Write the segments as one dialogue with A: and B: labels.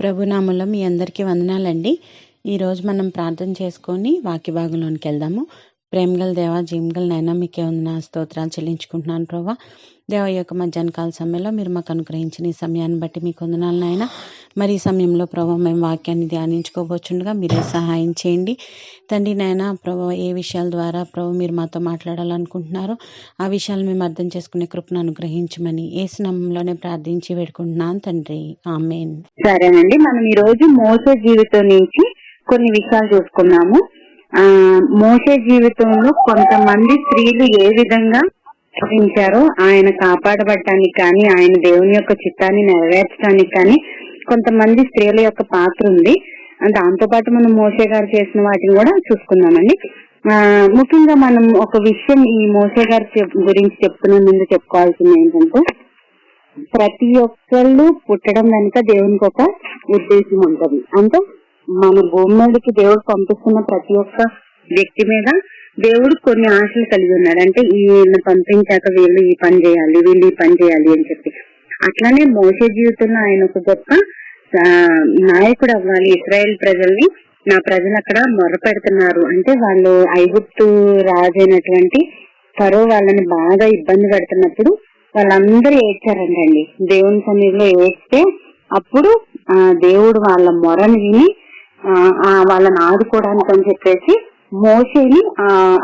A: ప్రభునామంలో మీ అందరికీ వందనాలండి. ఈరోజు మనం ప్రార్థన చేసుకొని వాక్య భాగంలోనికి వెళ్దాము. ప్రేమగల దేవ, జీవగల నైనా మీకే వందన స్తోత్రాలు చెల్లించుకుంటున్నాను ప్రభా. దేవ యొక్క మధ్యాహ్న కాల సమయంలో మీరు మాకు అనుగ్రహించిన ఈ సమయాన్ని బట్టి మీకు వందనాలు నాయన. మరి ఈ సమయంలో ప్రభా మేము వాక్యాన్ని ధ్యానించుకోబోచుండగా మీరే సహాయం చేయండి తండ్రి నాయన. ప్రభా ఏ విషయాల ద్వారా ప్రభా మీరు మాతో మాట్లాడాలనుకుంటున్నారో ఆ విషయాలు మేము అర్థం చేసుకునే కృపను అనుగ్రహించమని యేసు నామములోనే ప్రార్థించి వేడుకుంటున్నాను తండ్రి, ఆమేన్.
B: సరేనండి, మనం ఈ రోజు మోసే జీవితం నుంచి కొన్ని విషయాలు చూసుకున్నాము. మోసే జీవితంలో కొంతమంది స్త్రీలు ఏ విధంగా జీవించారో ఆయన కాపాడబడటానికి కానీ, ఆయన దేవుని యొక్క చిత్తాన్ని నెరవేర్చడానికి కానీ కొంతమంది స్త్రీల యొక్క పాత్ర ఉంది. దాంతో పాటు మనం మోసే గారు చేసిన వాటిని కూడా చూసుకున్నామండి. ముఖ్యంగా మనం ఒక విషయం ఈ మోసే గారి గురించి చెప్పుకునే ముందు చెప్పుకోవాల్సింది ఏంటంటే, ప్రతి ఒక్కళ్ళు పుట్టడం వెనుక దేవునికి ఒక ఉద్దేశం ఉంటది. అంటే మన భూమి మీదకి దేవుడు పంపిస్తున్న ప్రతి ఒక్క వ్యక్తి మీద దేవుడు కొన్ని ఆశలు కలిగి ఉన్నాడు. అంటే ఈయన పంపించాక వీళ్ళు ఈ పని చేయాలి, వీళ్ళు ఈ పని చేయాలి అని చెప్పి. అట్లానే మోసే జీవితంలో ఆయన ఒక గొప్ప నాయకుడు అవ్వాలి. ఇశ్రాయేల్ ప్రజల్ని, నా ప్రజలు అక్కడ మొర్ర పెడుతున్నారు అంటే, వాళ్ళు ఐగుప్తు రాజు అయినటువంటి ఫరో వాళ్ళని బాగా ఇబ్బంది పెడుతున్నప్పుడు వాళ్ళందరూ ఏడ్చారంటండి. దేవుని సన్నిధిలో ఏడ్స్తే అప్పుడు దేవుడు వాళ్ళ మొరని విని వాళ్ళని ఆదుకోవడానికి అని చెప్పేసి మోసేని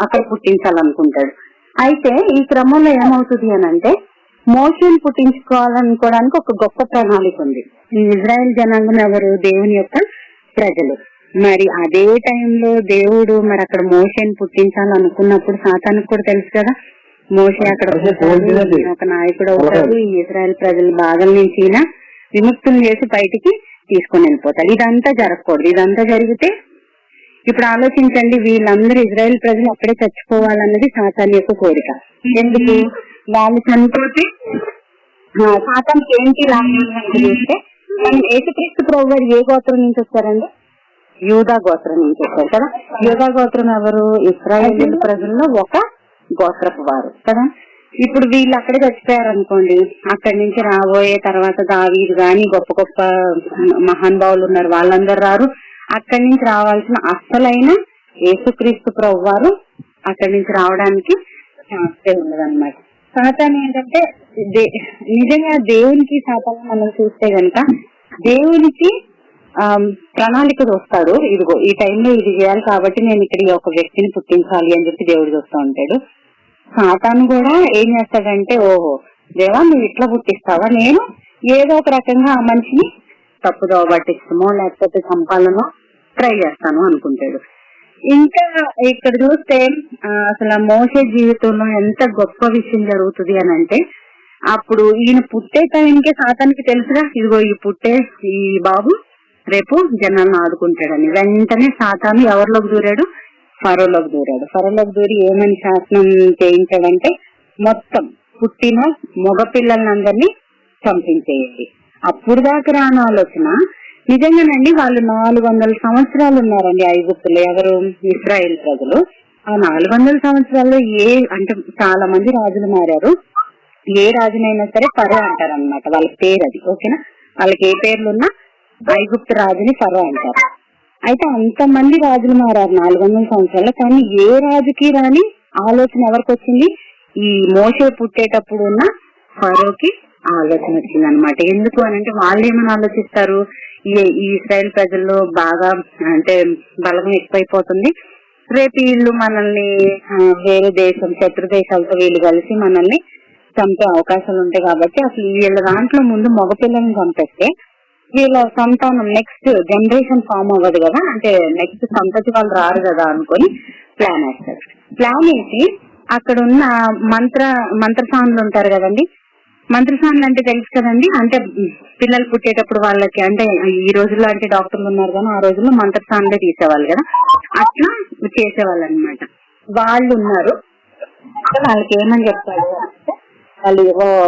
B: అక్కడ పుట్టించాలనుకుంటాడు. అయితే ఈ క్రమంలో ఏమవుతుంది అని అంటే, మోసేని పుట్టించుకోవాలనుకోవడానికి ఒక గొప్ప ప్రణాళిక ఉంది. ఈ ఇజ్రాయెల్ జనాంగం ఎవరు? దేవుని యొక్క ప్రజలు. మరి అదే టైంలో దేవుడు మరి అక్కడ మోసేని పుట్టించాలనుకున్నప్పుడు సాతానుకు కూడా తెలుసు కదా, మోసే అక్కడ ఒక నాయకుడు అవుతాడు, ఈ ఇజ్రాయెల్ ప్రజల బాధల నుంచి ఈయన విముక్తులు చేసి బయటికి తీసుకొని వెళ్ళిపోతాడు. ఇదంతా జరగకూడదు. ఇదంతా జరిగితే ఇప్పుడు ఆలోచించండి, వీళ్ళందరూ ఇజ్రాయెల్ ప్రజలు అక్కడే చచ్చిపోవాలన్నది సాతాను యొక్క కోరిక. ఎందుకు? వాళ్ళు చనిపోతే సాతానికి ఏంటి లాభం చూస్తే, మనం యేసుక్రీస్తు ప్రభువు ఏ గోత్రం నుంచి వచ్చారండి? యూదా గోత్రం నుంచి వచ్చారు కదా. యూదా గోత్రం ఎవరు? ఇశ్రాయేలు ప్రజల్లో ఒక గోత్రపు వారు కదా. ఇప్పుడు వీళ్ళు అక్కడే చచ్చిపోయారు అనుకోండి, అక్కడి నుంచి రాబోయే తర్వాత దావీదు గాని గొప్ప గొప్ప మహానుభావులు ఉన్నారు, వాళ్ళందరూ రారు. అక్కడి నుంచి రావాల్సిన అస్సలైన యేసుక్రీస్తు ప్రభువారు అక్కడి నుంచి రావడానికి ఛాన్సే ఉండదన్నమాట. సాతాను ఏంటంటే, నిజంగా దేవునికి సాతాను మనం చూస్తే గనక దేవునికి ప్రణాళిక చూస్తాడు. ఇదిగో ఈ టైంలో ఇది చేయాలి కాబట్టి నేను ఇక్కడ ఒక వ్యక్తిని పుట్టించాలి అని చెప్పి దేవుడు చూస్తూ ఉంటాడు. సాతాను కూడా ఏం చేస్తాడంటే, ఓహో దేవా నువ్వు ఇట్లా పుట్టిస్తావా, నేను ఏదో ఒక రకంగా ఆ మనిషిని తప్పుదోవ పట్టిస్తామో లేకపోతే చంపాలనో ట్రై చేస్తాను అనుకుంటాడు. ఇంకా ఇక్కడ చూస్తే అసలు మోసే జీవితంలో ఎంత గొప్ప విషయం జరుగుతుంది అని అంటే, అప్పుడు ఈయన పుట్టే టైంకే సాతానికి తెలుసుగా, ఇదిగో ఈ పుట్టే ఈ బాబు రేపు జనాలను ఆదుకుంటాడని. వెంటనే సాతాను ఎవరిలోకి దూరాడు? ఫరోలోకి దూరాడు. ఫరోలోకి దూరి ఏమని శాసనం చేయించాడంటే, మొత్తం పుట్టిన మగ పిల్లలందరినీ చంపించేయండి. అప్పుడు దాకా రాని ఆలోచన. నిజంగానండి, వాళ్ళు 400 సంవత్సరాలు ఉన్నారండి ఐగుప్తులో. ఎవరు? ఇశ్రాయేల్ ప్రజలు. ఆ 400 సంవత్సరాల్లో అంటే చాలా మంది రాజులు మారారు. ఏ రాజునైనా సరే ఫరో అంటారనమాట, వాళ్ళ పేరు అది. ఓకేనా, వాళ్ళకి ఏ పేర్లున్నా ఐగుప్తు రాజుని ఫరో అంటారు. అయితే అంతమంది రాజులు మారారు 400 సంవత్సరాలు. కానీ ఏ రాజుకి రాని ఆలోచన ఎవరికి వచ్చింది? ఈ మోసే పుట్టేటప్పుడు ఉన్న ఫరోకి ఆలోచన వచ్చింది అనమాట. ఎందుకు అని అంటే, వాళ్ళు ఏమని ఆలోచిస్తారు, ఈ ఇశ్రాయేల్ ప్రజల్లో బాగా అంటే బలం ఎక్కువైపోతుంది, రేపు వీళ్ళు మనల్ని వేరే దేశం శత్రు దేశాలతో వీళ్ళు కలిసి మనల్ని చంపే అవకాశాలు ఉంటాయి కాబట్టి అసలు వీళ్ళ దాంట్లో ముందు మగపిల్లల్ని చంపేస్తే వీళ్ళ సంతానం నెక్స్ట్ జనరేషన్ ఫామ్ అవ్వదు కదా, అంటే నెక్స్ట్ సంతతి వాళ్ళు రారు కదా అనుకుని ప్లాన్ వేస్తారు. ప్లాన్ వేసి అక్కడ ఉన్న మంత్రసానులు ఉంటారు కదండి. మంత్రసానులు అంటే తెలుసు కదండి, అంటే పిల్లలు పుట్టేటప్పుడు వాళ్ళకి, అంటే ఈ రోజుల్లో అంటే డాక్టర్లు ఉన్నారు కానీ ఆ రోజుల్లో మంత్రసానులే తీసేవాళ్ళు కదా, అట్లా చేసేవాళ్ళు అనమాట. వాళ్ళు ఉన్నారు. వాళ్ళకి ఏమని చెప్తారు అంటే, వాళ్ళు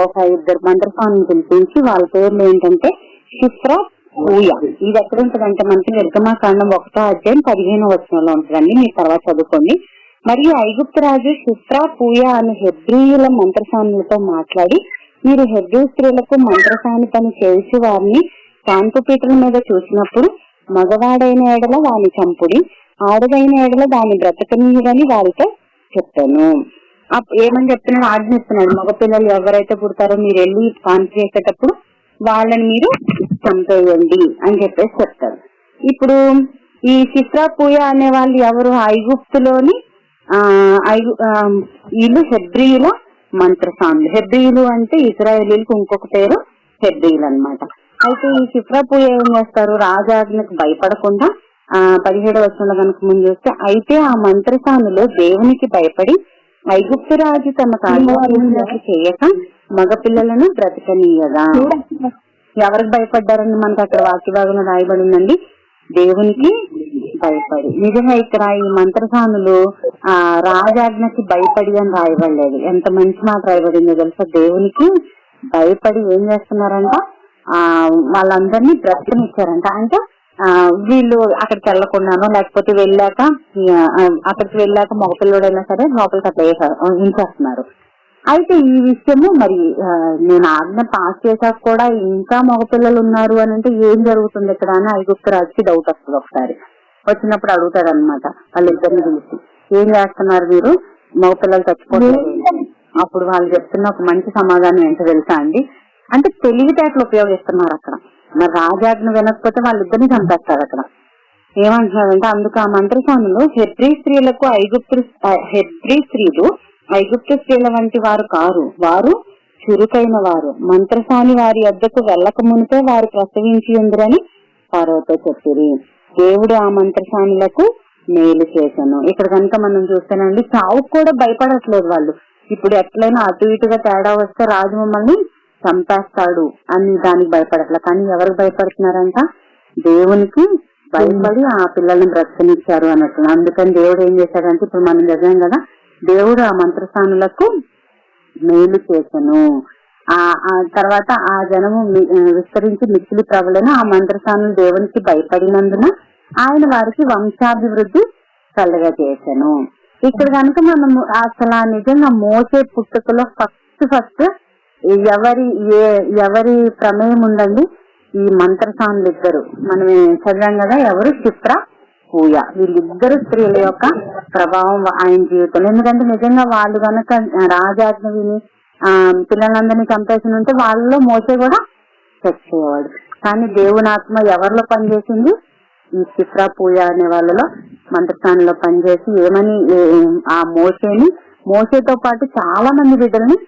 B: ఒక 2 మంత్రసానులు పిలిపించి వాళ్ళ పేర్లు ఏంటంటే షిఫ్రా, పూయ. ఇది ఎక్కడ ఉంటదంటే మనకి నిర్గమాకాండం 1వ అధ్యాయం 15వ వచనంలో ఉంటుందండి, మీరు తర్వాత చదువుకోండి. మరియు ఐగుప్తు రాజు షిఫ్రా, పూయ అనే హెబ్రీయుల మంత్రసానులతో మాట్లాడి, మీరు హెబ్రీ స్త్రీలకు మంత్రసాని పని చేసి వారిని శాంతిపీఠల మీద చూసినప్పుడు మగవాడైన ఎడల వాని చంపుడి, ఆడదైన ఎడల దాన్ని బ్రతకనీయుడని వారితో చెప్పాను. ఏమని చెప్తున్నాడు? ఆజ్ఞిస్తున్నాడు. మగపిల్లలు ఎవరైతే పుడతారో మీరు వెళ్ళి కాన్పు చేసేటప్పుడు వాళ్ళని మీరు చంపేయండి అని చెప్పేసి చెప్తారు. ఇప్పుడు ఈ సిస్రా పూయ అనే వాళ్ళు ఎవరు? ఐగుప్తులోని వీళ్ళు హెబ్రీయుల మంత్రసానులు. హెబ్రీయులు అంటే ఇజ్రాయేలీలకు ఇంకొక పేరు హెబ్రీయులు అన్నమాట. అయితే ఈ సిస్రా పూయ ఏం చేస్తారు? రాజాజ్ఞకు భయపడకుండా 17వ వచనంలో కనుక ముందు చూస్తే, అయితే ఆ మంత్రసానులు దేవునికి భయపడి ఐగుప్తు రాజు తమ కార్యాలు చేయక మగపిల్లలను బ్రతకనీయగా. ఎవరికి భయపడ్డారని మనకు అక్కడ వాక్య భాగంలో రాయబడిందండి. దేవునికి భయపడి. నిజంగా ఇక్కడ ఈ మంత్రసానులు రాజాజ్ఞకి భయపడి అని రాయబడలేదు. ఎంత మంచి మాట రాయబడిందో తెలుసా? దేవునికి భయపడి ఏం చేస్తున్నారంట? వాళ్ళందరినీ బ్రతకనిచ్చారంట. అంటే వీళ్ళు అక్కడికి వెళ్లకుండానో లేకపోతే అక్కడికి వెళ్ళాక మగపిల్లడైనా సరే లోపలికి అట్లా ఉంచేస్తున్నారు. అయితే ఈ విషయము మరి నేను ఆజ్ఞ పాస్ చేశాక కూడా ఇంకా మగపిల్లలు ఉన్నారు అని అంటే ఏం జరుగుతుంది ఇక్కడ అని ఐగుప్తు రాజుకి డౌట్ వస్తుంది. ఒకసారి వచ్చినప్పుడు అడుగుతాడు అనమాట వాళ్ళిద్దరిని పిలిచి, ఏం చేస్తున్నారు మీరు? మగపిల్లలు చచ్చిపోతారు. అప్పుడు వాళ్ళు చెప్తున్న ఒక మంచి సమాధానం ఏంటో తెలుసా అండి? అంటే తెలివితేటలు ఉపయోగిస్తున్నారు అక్కడ. మరి రాజాజ్ఞ వినకపోతే వాళ్ళిద్దరిని చంపేస్తారు అక్కడ. ఏమంటున్నారంటే, అందుకు ఆ మంత్రసానులు హెబ్రీ స్త్రీలకు హెబ్రీ స్త్రీలు ఐగుప్తు స్త్రీల వంటి వారు కారు, వారు చురుకైన వారు. మంత్రసాని వారి వద్దకు వెళ్ళక మునిపే వారు ప్రసవించి ఉందిరని ఫరోతో చెప్పిరి. దేవుడు ఆ మంత్రసానులకు మేలు చేశాను. ఇక్కడ కనుక మనం చూస్తానండి, చావుకు కూడా భయపడట్లేదు వాళ్ళు. ఇప్పుడు ఎట్లయినా అటు ఇటుగా తేడా వస్తే రాజు మమ్మల్ని చంపేస్తాడు అని దానికి భయపడట్లే. కానీ ఎవరికి భయపడుతున్నారంట? దేవునికి భయపడి ఆ పిల్లల్ని బ్రతకనిచ్చారు అన్నట్టు. అందుకని దేవుడు ఏం చేశాడంటే, ఇప్పుడు మనం చదివాం కదా, దేవుడు ఆ మంత్రసానులకు మేలు చేశాను. ఆ తర్వాత ఆ జనము విస్తరించి మిక్కిలి ప్రబలను. ఆ మంత్రసానులు దేవునికి భయపడినందున ఆయన వారికి వంశాభివృద్ధి కలుగ చేశాను. ఇక్కడ కనుక మనం అసలు నిజంగా మోసే పుట్టుకలో ఫస్ట్ ఎవరి ప్రమేయం ఉందండి? ఈ మంత్రసానులు ఇద్దరు. మనం చదివాం కదా, ఎవరు? షిప్రా, పూయ. వీళ్ళిద్దరు స్త్రీల యొక్క ప్రభావం ఆయన జీవితంలో. ఎందుకంటే నిజంగా వాళ్ళు కనుక రాజాజ్ఞ విని పిల్లలందరినీ చంపేసి ఉంటే వాళ్ళలో మోసే కూడా చచ్చేవాడు. కానీ దేవుని ఆత్మ ఎవరిలో పనిచేసింది? ఈ షిప్రా, పూయ అనే వాళ్ళలో మంత్రస్థానంలో పనిచేసి ఏమని ఆ మోసేతో పాటు చాలా మంది బిడ్డల్ని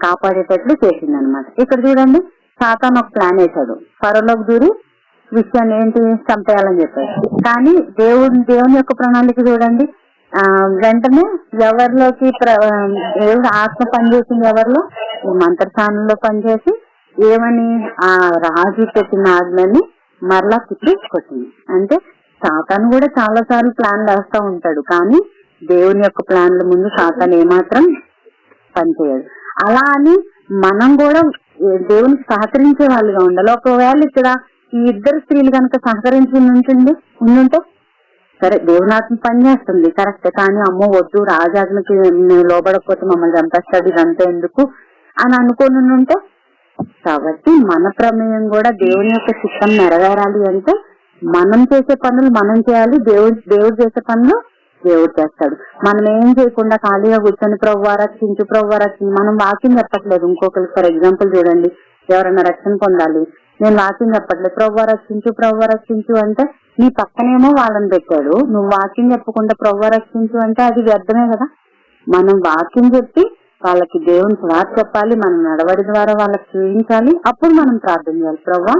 B: కాపాడేటట్లు చేసింది అనమాట. ఇక్కడ చూడండి, సాతాను ఒక ప్లాన్ వేశాడు. ఫరోలోకి దూరి విషయాన్ని ఏంటి? చంపేయాలని చెప్పాడు. కానీ దేవుని యొక్క ప్రణాళిక చూడండి, వెంటనే ఎవరిలోకి దేవుడు ఆత్మ పనిచేసింది? ఎవరిలో? ఈ మంత్రస్థానంలో పనిచేసి ఏమని ఆ రాజు పెట్టిన ఆజ్ఞని మరలా తిప్పి కొట్టింది. అంటే సాతాను కూడా చాలా సార్లు ప్లాన్లు వేస్తా ఉంటాడు, కానీ దేవుని యొక్క ప్లాన్ల ముందు సాతాను ఏమాత్రం పనిచేయదు. అలా అని మనం కూడా దేవునికి సహకరించే వాళ్ళుగా ఉండాలి. ఒకవేళ ఇక్కడ ఈ ఇద్దరు స్త్రీలు కనుక సహకరించి ఉండుంటే సరే, దేవునాత్మ పనిచేస్తుంది కరెక్ట్, కానీ అమ్మో వద్దు, రాజాజ్ఞకి లోబడకపోతే మమ్మల్ని చంపేస్తాడు, ఇదంతా ఎందుకు అని అనుకుని ఉంటే. కాబట్టి మన ప్రమేయం కూడా దేవుని యొక్క చిత్తం నెరవేరాలి అంటే మనం చేసే పనులు మనం చేయాలి, దేవుడు చేసే పనులు దేవుడు చేస్తాడు. మనం ఏం చేయకుండా ఖాళీగా కూర్చొని ప్రభువా రక్షించు, ప్రభువా రక్షించు, మనం వాక్యం చెప్పట్లేదు. ఇంకొకరికి ఫర్ ఎగ్జాంపుల్ చూడండి, ఎవరైనా రక్షణ పొందాలి, నేను వాక్యం చెప్పట్లేదు, ప్రభువా రక్షించు, ప్రభువా రక్షించు అంటే నీ పక్కనేమో వాళ్ళని పెట్టాడు, నువ్వు వాక్యం చెప్పకుండా ప్రభువా రక్షించు అంటే అది వ్యర్థమే కదా. మనం వాక్యం చెప్పి వాళ్ళకి దేవుని స్వార్థ చెప్పాలి, మన నడవడి ద్వారా వాళ్ళకి చూపించాలి, అప్పుడు మనం ప్రార్థన చేయాలి, ప్రభువా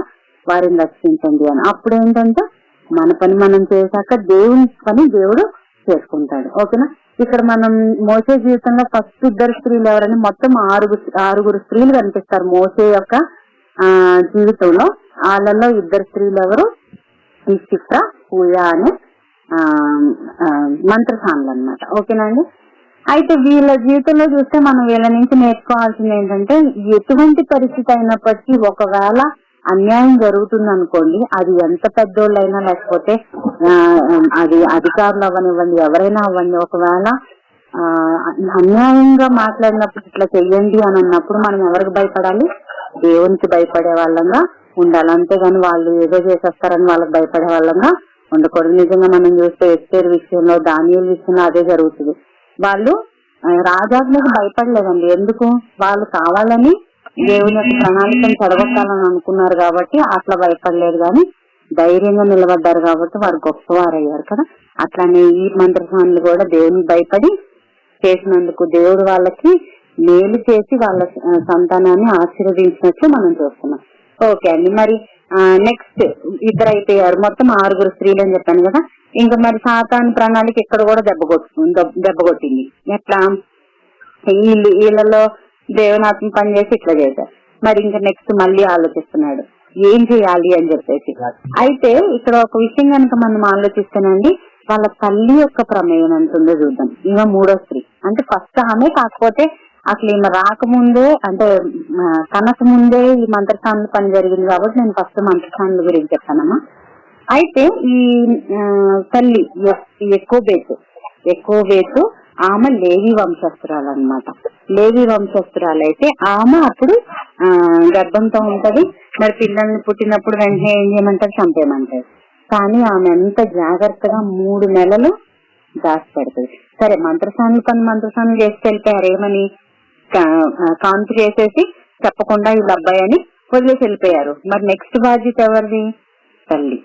B: వారిని రక్షించండి అని. అప్పుడు ఏంటంటే మన పని మనం చేశాక దేవుని పని దేవుడు చేసుకుంటాడు. ఓకేనా? ఇక్కడ మనం మోసే జీవితంలో ఫస్ట్ ఇద్దరు స్త్రీలు ఎవరని, మొత్తం ఆరుగురు స్త్రీలు కనిపిస్తారు మోసే యొక్క జీవితంలో. వాళ్ళలో ఇద్దరు స్త్రీలు ఎవరు? ఈ షిప్రా, పూయ అనే మంత్రసానులు అన్నమాట. ఓకేనండి? అయితే వీళ్ళ జీవితంలో చూస్తే మనం వీళ్ళ నుంచి నేర్చుకోవాల్సింది ఏంటంటే, ఎటువంటి పరిస్థితి అయినప్పటికీ ఒకవేళ అన్యాయం జరుగుతుంది అనుకోండి, అది ఎంత పెద్దోళ్ళైనా లేకపోతే అది అధికారులు అవ్వనివ్వండి, ఎవరైనా అవ్వండి, ఒకవేళ అన్యాయంగా మాట్లాడినప్పుడు ఇట్లా చెయ్యండి అని అన్నప్పుడు మనం ఎవరికి భయపడాలి? దేవునికి భయపడే వాళ్ళంగా ఉండాలి. అంతేగాని వాళ్ళు ఏదో చేసేస్తారని వాళ్ళకి భయపడే వాళ్ళంగా ఉండకూడదు. నిజంగా మనం చూస్తే ఎస్తేర్ విషయంలో, దానియేలు విషయంలో అదే జరుగుతుంది. వాళ్ళు రాజాజ్ఞకు భయపడలేదండి. ఎందుకు? వాళ్ళు కావాలని దేవుని యొక్క ప్రణాళికను చెడగొట్టాలని అనుకున్నారు కాబట్టి అట్లా భయపడలేదు, కానీ ధైర్యంగా నిలబడ్డారు కాబట్టి వారు గొప్పవారయ్యారు కదా. అట్లానే ఈ మంత్రసానులు కూడా దేవునికి భయపడి చేసినందుకు దేవుడు వాళ్ళకి మేలు చేసి వాళ్ళ సంతానాన్ని ఆశీర్వదించినట్లు మనం చూస్తున్నాం. ఓకే అండి, మరి నెక్స్ట్ ఇద్దరు అయిపోయారు, మొత్తం 6 స్త్రీలు అని చెప్పాను కదా. ఇంకా మరి సాతాను ప్రణాళిక ఇక్కడ కూడా దెబ్బ కొట్టింది. ఎట్లా? వీళ్ళలో దేవునాత్మ పనిచేసి ఇట్లా చేశారు. మరి ఇంకా నెక్స్ట్ మళ్ళీ ఆలోచిస్తున్నాడు ఏం చేయాలి అని చెప్పేసి. అయితే ఇక్కడ ఒక విషయం కనుక మనం ఆలోచిస్తేనండి, వాళ్ళ తల్లి యొక్క ప్రమేయం అంటుందో చూద్దాం. ఈమె 3వ స్త్రీ, అంటే ఫస్ట్ ఆమె, కాకపోతే అసలు ఈమె రాకముందే, అంటే కనక ముందే ఈ మంత్రసానుల పని జరిగింది కాబట్టి నేను ఫస్ట్ మంత్రసానుల గురించి చెప్తానమ్మా. అయితే ఈ తల్లి ఎక్కువ బేతు ఆమె లేవి వంశస్థురాలు అనమాట. లేవి వంశస్థురాలైతే ఆమె అప్పుడు గర్భంతో ఉంటది. మరి పిల్లల్ని పుట్టినప్పుడు వెంటనే ఏం చేయమంటారు? చంపేయమంటారు. కానీ ఆమె ఎంత జాగ్రత్తగా 3 నెలలు దాచిపెడుతుంది. సరే, మంత్రసానులు చేసి వెళ్ళిపోయారు. ఏమని? కాన్పు చేసేసి చెప్పకుండా వీళ్ళ అబ్బాయి అని వదిలేసి వెళ్ళిపోయారు. మరి నెక్స్ట్ బాధ్యత ఎవరిది? తల్లి.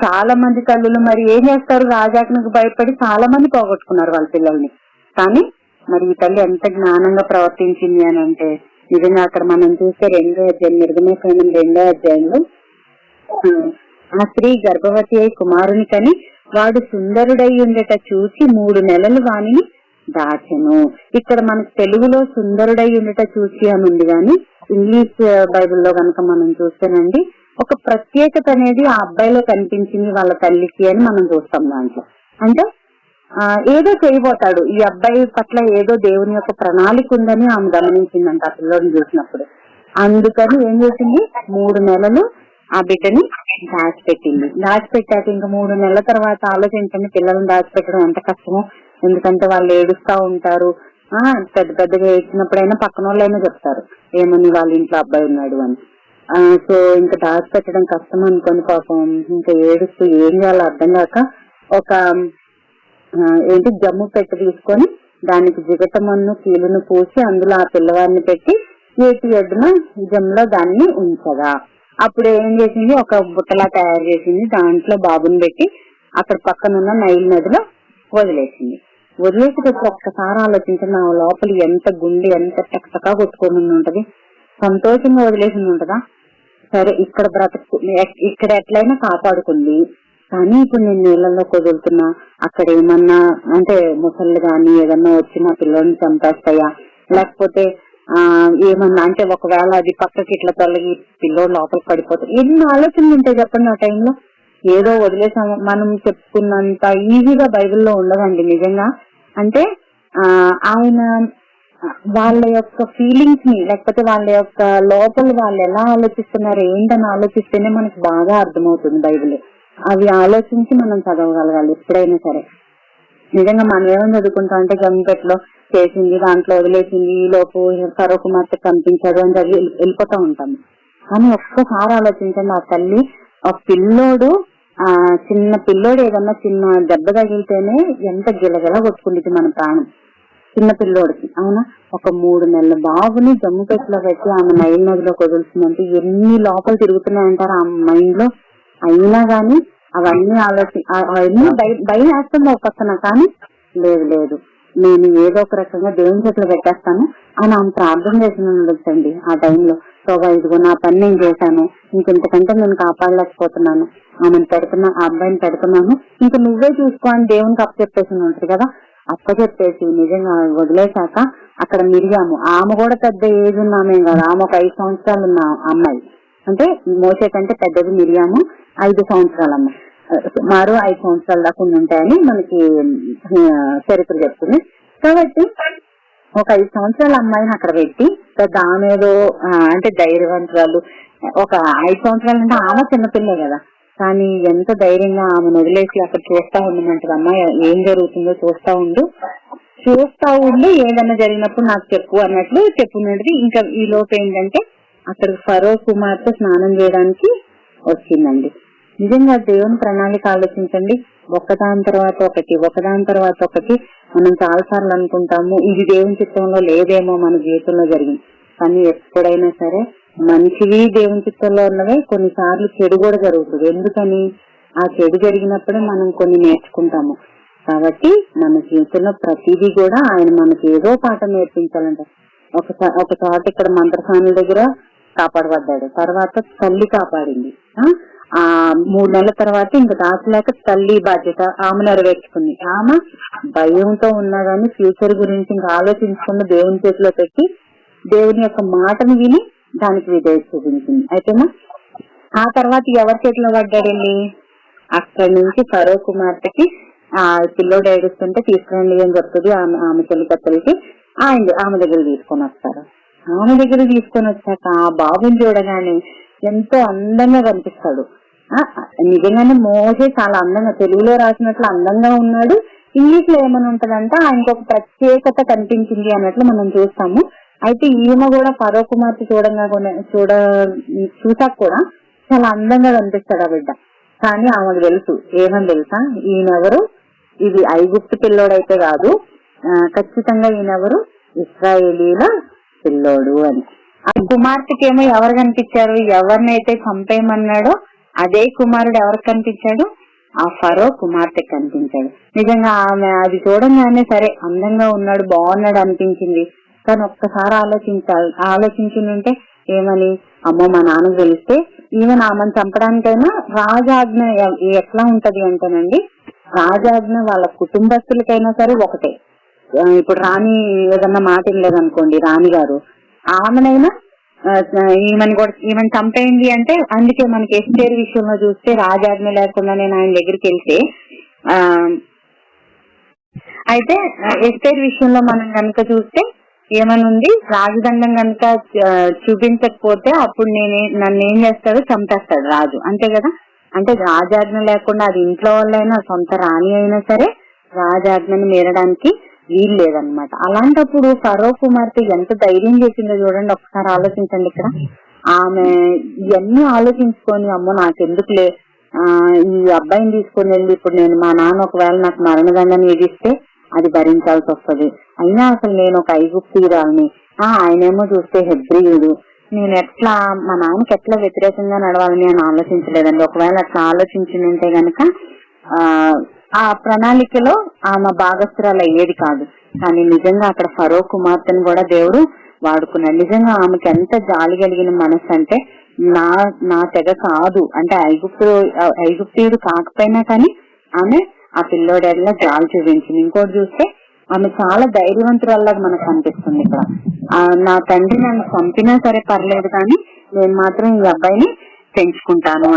B: చాలా మంది తల్లులు మరి ఏం చేస్తారు? రాజాజ్ఞకు భయపడి చాలా మంది పోగొట్టుకున్నారు వాళ్ళ పిల్లల్ని. కానీ మరి ఈ తల్లి ఎంత జ్ఞానంగా ప్రవర్తించింది అని అంటే, నిజంగా అక్కడ మనం చూస్తే 2వ అధ్యాయం, నిర్గమకాండం 2వ అధ్యాయంలో ఆ స్త్రీ గర్భవతి అయి కుమారుని కని వాడు సుందరుడై ఉండట చూసి 3 నెలలు వాణిని దాచెను. ఇక్కడ మనకు తెలుగులో సుందరుడై ఉండట చూసి అని ఉంది, కానీ ఇంగ్లీష్ బైబిల్లో కనుక మనం చూస్తేనండి ఒక ప్రత్యేకత అనేది ఆ అబ్బాయిలో కనిపించింది వాళ్ళ తల్లికి అని మనం చూస్తాం. దాంట్లో అంటే ఏదో చేయబోతాడు ఈ అబ్బాయి పట్ల, ఏదో దేవుని యొక్క ప్రణాళిక ఉందని ఆమె గమనించిందంట ఆ పిల్లోడిని చూసినప్పుడు. అందుకని ఏం చేసింది? 3 నెలలు ఆ బిడ్డని దాచిపెట్టాక ఇంకా 3 నెలల తర్వాత ఆలోచించండి, పిల్లల్ని దాచిపెట్టడం ఎంత కష్టమో. ఎందుకంటే వాళ్ళు ఏడుస్తా ఉంటారు. పెద్దగా ఏడ్చినప్పుడైనా పక్కన వాళ్ళైనా చెప్తారు ఏమని, వాళ్ళ ఇంట్లో అబ్బాయి ఉన్నాడు అని. సో ఇంకా దాచిపెట్టడం కష్టం అనుకోని పాపం ఇంకా ఏడుస్తూ ఏం చేయాలో అర్థం కాక ఒక జమ్ము పెట్టి తీసుకొని దానికి జిగటమన్ను కీలును పూసి అందులో ఆ పిల్లవాడిని పెట్టి ఏటి ఒడ్డున జమ్ములో దాన్ని ఉంచగా, అప్పుడు ఏం చేసింది? ఒక బుట్టలా తయారు చేసింది, దాంట్లో బాబుని పెట్టి అక్కడ పక్కనున్న నైల్ నదిలో వదిలేసింది. వదిలేసేటప్పుడు ఒక్కసారి ఆలోచించండి, ఆ లోపల ఎంత గుండె ఎంత చక్కగా కొట్టుకొని ఉంటది. సంతోషంగా వదిలేసింది ఉంటదా? సరే, ఇక్కడ ఎట్లయినా కాపాడుకుంది, కానీ ఇప్పుడు నేను నీళ్ళల్లో వదులుతున్నా, అక్కడ ఏమన్నా అంటే ముసళ్ళు గాని ఏదన్నా వచ్చి నా పిల్లల్ని చంపేస్తాయా, లేకపోతే ఏమన్నా అంటే ఒకవేళ అది పక్కకి ఇట్లా తొలగి పిల్లోడు లోపలికి పడిపోతాయి, ఎన్ని ఆలోచనలు ఉంటాయి చెప్పండి ఆ టైంలో. ఏదో వదిలేసాము మనం చెప్పుకున్నంత ఈజీగా బైబిల్లో ఉండదండి నిజంగా. అంటే ఆయన వాళ్ళ యొక్క ఫీలింగ్స్ ని, లేకపోతే వాళ్ళ యొక్క లోపల వాళ్ళు ఎలా ఆలోచిస్తున్నారు ఏంటని ఆలోచిస్తేనే మనకు బాగా అర్థమవుతుంది బైబిల్. అవి ఆలోచించి మనం చదవగలగాలి ఎప్పుడైనా సరే. నిజంగా మనం ఏమని చదువుకుంటాం అంటే గంపెట్లో చేసింది, దాంట్లో వదిలేసింది, ఈ లోపు సరో కుమార్తె కనిపించాడు అని చదివి వెళ్ళిపోతా ఉంటాము. కానీ ఒక్కసారి ఆలోచించండి, ఆ తల్లి ఆ పిల్లోడు చిన్న పిల్లోడు ఏదన్నా చిన్న దెబ్బ తగిలితేనే ఎంత గిలగిలా కొట్టుకుంటుంది మన ప్రాణం చిన్న పిల్లోడికి. అవునా? ఒక 3 నెలల బాబుని జమ్ము పెట్టిలో పెట్టి ఆమె నైల్ నదిలో వదులుతుందంటే ఎన్ని లోపల తిరుగుతున్నాయంటారు ఆ మైండ్ లో. అయినా గాని అవన్నీ అవన్నీ భయం వేస్తుంది ఒక పక్కన, కానీ లేదు నేను ఏదో ఒక రకంగా దేవుని చేతిలో పెట్టేస్తాను అని ఆమె ప్రార్థన చేసిన ఉండొచ్చండి ఆ టైంలో. సో ఇదిగో నా పని నేను చేశాను, ఇంకెంతకంటే నేను కాపాడలేకపోతున్నాను, ఆమెను పెడుతున్నా, ఆ అబ్బాయిని పెడుతున్నాను, ఇంకా నువ్వే చూసుకో అని దేవునికి అప్పచెప్పేసి ఉంటుంది కదా. అప్పచెప్పేసి నిజంగా వదిలేశాక అక్కడ మిరియాము, ఆమె కూడా పెద్ద ఏజ్ ఉన్న ఆమె కదా, ఆమె ఒక 5 సంవత్సరాలు ఉన్న అమ్మాయి, అంటే మోసే కంటే పెద్దది మిరియాము, 5 సంవత్సరాల అమ్మాయి, మరో 5 సంవత్సరాల దాకా ఉంటాయని మనకి చరిత్ర చెప్తుంది. కాబట్టి ఒక 5 సంవత్సరాల అమ్మాయిని అక్కడ పెట్టి పెద్ద ఆమె ఏదో అంటే ధైర్యవంతురాలు, ఒక 5 సంవత్సరాలు అంటే ఆమె చిన్నపిల్లే కదా, కానీ ఎంత ధైర్యంగా ఆమెను వదిలేసి అక్కడ చూస్తా ఉండమంటది. అమ్మాయి ఏం జరుగుతుందో చూస్తా ఉండి ఏదన్నా జరిగినప్పుడు నాకు చెప్పు అన్నట్లు చెప్పున్నది. ఇంకా ఈ లోపు ఏంటంటే అక్కడికి ఫరో కుమార్తె స్నానం చేయడానికి వచ్చిందండి. నిజంగా దేవుని ప్రణాళిక ఆలోచించండి. ఒకదాని తర్వాత ఒకటి మనం చాలా సార్లు అనుకుంటాము ఇది దేవుని చిత్తంలో లేదేమో మన జీవితంలో జరిగింది. కానీ ఎప్పుడైనా సరే మంచివి దేవుని చిత్తంలో ఉన్నవే, కొన్నిసార్లు చెడు కూడా జరుగుతుంది. ఎందుకని? ఆ చెడు జరిగినప్పుడే మనం కొన్ని నేర్చుకుంటాము. కాబట్టి మన జీవితంలో ప్రతిదీ కూడా ఆయన మనకి ఏదో పాఠం నేర్పించాలంట. ఒక చోట ఇక్కడ మంత్రసానుల దగ్గర కాపాడబడ్డాడు, తర్వాత తల్లి కాపాడింది. ఆ 3 నెలల తర్వాత ఇంకా దాచలేక తల్లి బాధ్యత ఆమె నెరవేర్చుకుంది. ఆమె భయంతో ఉన్నా గానీ ఫ్యూచర్ గురించి ఇంకా ఆలోచించకుండా దేవుని చేతిలో పెట్టి దేవుని యొక్క మాటను విని దానికి విధేయత చూపించింది. అయితేనా ఆ తర్వాత ఎవరి చేతిలో పడ్డాడండి? అక్కడి నుంచి ఫరో కుమార్తెకి ఆ పిల్లోడు ఏడుస్తుంటే తీసుకురండి అని చెప్తుంది. ఆమె చెల్లికత్తలకి ఆమె దగ్గర తీసుకొని వస్తారు. ఆమె దగ్గర తీసుకొని వచ్చాక ఆ బాబుని చూడగానే ఎంతో అందంగా కనిపిస్తాడు. నిజంగానే మోసే చాలా అందంగా, తెలుగులో రాసినట్లు అందంగా ఉన్నాడు. ఇంగ్లీష్ లో ఏమని ఉంటదంటే ఆయనకు ఒక ప్రత్యేకత కనిపించింది అన్నట్లు మనం చూస్తాము. అయితే ఈమె కూడా ఫరో కుమార్తె చూసాక కూడా చాలా అందంగా కనిపిస్తాడు ఆ బిడ్డ. కానీ ఆమెకు తెలుసు, ఏమని తెలుసా, ఈయనెవరు, ఇది ఐగుప్తు పిల్లోడైతే కాదు, ఖచ్చితంగా ఈయనెవరు, ఇశ్రాయేలీల పిల్లోడు అని. ఆ కుమార్తెకేమో ఎవరు కనిపించారు? ఎవరినైతే చంపేయమన్నాడో అదే కుమారుడు ఎవరికి కనిపించాడు? ఆ ఫరో కుమార్తె కనిపించాడు. నిజంగా ఆమె అది చూడంగానే సరే అందంగా ఉన్నాడు, బాగున్నాడు అనిపించింది. కానీ ఒక్కసారి ఆలోచించుంటే ఏమని, అమ్మో మా నాన్నకు తెలిస్తే ఈవెన్ ఆమెను చంపడానికైనా రాజాజ్ఞ ఎట్లా ఉంటది అంటేనండి, రాజాజ్ఞ వాళ్ళ కుటుంబస్తులకైనా సరే ఒకటే. ఇప్పుడు రాణి ఏదన్నా మాట లేదనుకోండి, రాణి గారు ఆమెనైనా ఈమెను చంపేయండి అంటే, అందుకే మనకి ఎస్తేర్ విషయంలో చూస్తే రాజాజ్ఞ లేకుండా నేను ఆయన దగ్గరికి వెళ్తే అయితే ఎస్తేర్ విషయంలో మనం కనుక చూస్తే ఏమనుంది, రాజదండం కనుక చూపించకపోతే అప్పుడు నన్ను ఏం చేస్తాడు, చంపేస్తాడు రాజు, అంతే కదా. అంటే రాజాజ్ఞ లేకుండా అది ఇంట్లో వాళ్ళైనా సొంత రాణి అయినా సరే రాజాజ్ఞని మీరడానికి వీలు లేదనమాట. అలాంటప్పుడు ఫరో కుమార్తె ఎంత ధైర్యం చేసిందో చూడండి, ఒకసారి ఆలోచించండి. ఇక్కడ ఆమె ఇవన్నీ ఆలోచించుకొని అమ్మో నాకెందుకులే, ఈ అబ్బాయిని తీసుకొని వెళ్ళి ఇప్పుడు నేను మా నాన్న ఒకవేళ నాకు మరణదండని విధిస్తే అది భరించాల్సి వస్తుంది. అయినా అసలు నేను ఒక ఐగుప్తీయురాల్ని, ఆయనేమో చూస్తే హెబ్రీయుడు, నేను ఎట్లా మా నాన్నకి ఎట్లా వ్యతిరేకంగా నడవాలని అని ఆలోచించలేదండి. ఒకవేళ అట్లా ఆలోచించుంటే గనక ఆ ప్రణాళికలో ఆమె భాగస్థురాలు అయ్యేది కాదు. కానీ నిజంగా అక్కడ ఫరో కుమార్తెను కూడా దేవుడు వాడుకున్నాడు. నిజంగా ఆమెకి ఎంత జాలి కలిగిన మనసు అంటే, నా తెగ కాదు అంటే ఐగుప్తీయుడు కాకపోయినా కానీ ఆమె ఆ పిల్లోడేలా జాలి చూపించింది. ఇంకోటి చూస్తే ఆమె చాలా ధైర్యవంతురాల్లాగా మనకు కనిపిస్తుంది. ఇక్కడ నా తండ్రి నన్ను చంపినా సరే పర్లేదు కానీ నేను మాత్రం ఈ అబ్బాయిని పెంచుకుంటాను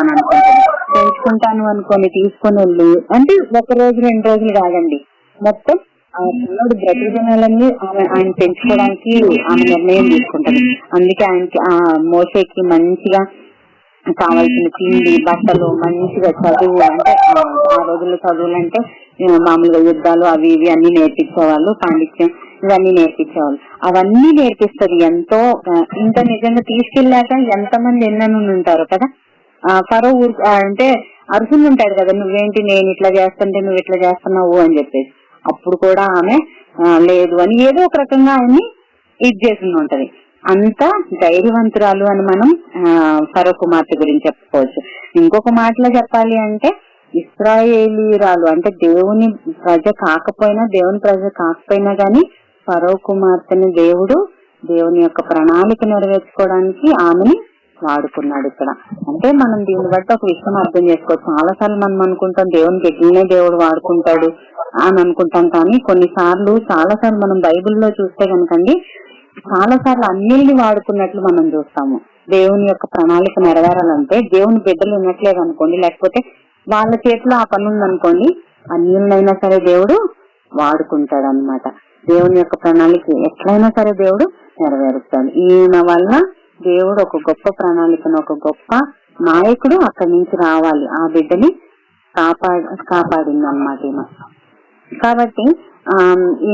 B: అనుకొని తీసుకొని వెళ్ళి, అంటే 1 రోజు 2 రోజులు కాదండి, మొత్తం ఆ పిల్లోడు బ్రతికినాలని ఆయన పెంచుకోవడానికి ఆమె నిర్ణయం తీసుకుంటది. అందుకే ఆయనకి ఆ మోసేకి మంచిగా కావాల్సిన తిండి, బట్టలు, మంచిగా చదువు, అంటే ఆ రోజుల్లో చదువులు అంటే మామూలుగా యుద్ధాలు అవి ఇవి అన్ని నేర్పించేవాళ్ళు, పాండిత్యం ఇవన్నీ నేర్పించేవాళ్ళు. అవన్నీ నేర్పిస్తుంది. ఎంతో ఇంత నిజంగా తీసుకెళ్ళాక ఎంతమంది ఎన్నెన్ను ఉంటారు కదా. ఫరో అంటే అరుసులు ఉంటాడు కదా, నువ్వేంటి నేను ఇట్లా చేస్తుంటే నువ్వు ఇట్లా చేస్తున్నావు అని చెప్పేసి. అప్పుడు కూడా ఆమె లేదు అని ఏదో ఒక రకంగా ఆయన్ని ఇది చేసి ఉంటది. అంత ధైర్యవంతురాలు అని మనం ఫరో కుమార్తె గురించి చెప్పుకోవచ్చు. ఇంకొక మాటలో చెప్పాలి అంటే ఇశ్రాయేలీరాలు, అంటే దేవుని ప్రజ కాకపోయినా గాని ఫరో కుమార్తెని దేవుని యొక్క ప్రణాళిక నెరవేర్చుకోవడానికి ఆమెని వాడుకున్నాడు ఇక్కడ. అంటే మనం దీన్ని బట్టి ఒక విషయం అర్థం చేసుకోవచ్చు. చాలా సార్లు మనం అనుకుంటాం దేవుని బిడ్డలనే దేవుడు వాడుకుంటాడు అని అనుకుంటాం, కానీ చాలా సార్లు మనం బైబిల్లో చూస్తే కనుకండి చాలా సార్లు అన్నిల్ని వాడుకున్నట్లు మనం చూస్తాము. దేవుని యొక్క ప్రణాళిక నెరవేరాలంటే దేవుని బిడ్డలు ఉన్నట్లేదు అనుకోండి, లేకపోతే వాళ్ళ చేతిలో ఆ పని ఉందనుకోండి, అన్నిలైనా సరే దేవుడు వాడుకుంటాడు అనమాట. దేవుని యొక్క ప్రణాళిక ఎట్లయినా సరే దేవుడు నెరవేరుస్తాడు. ఈయన వల్ల దేవుడు ఒక గొప్ప ప్రణాళికను, ఒక గొప్ప నాయకుడు అక్కడి నుంచి రావాలి, ఆ బిడ్డని కాపాడింది అనమాట ఈయన. కాబట్టి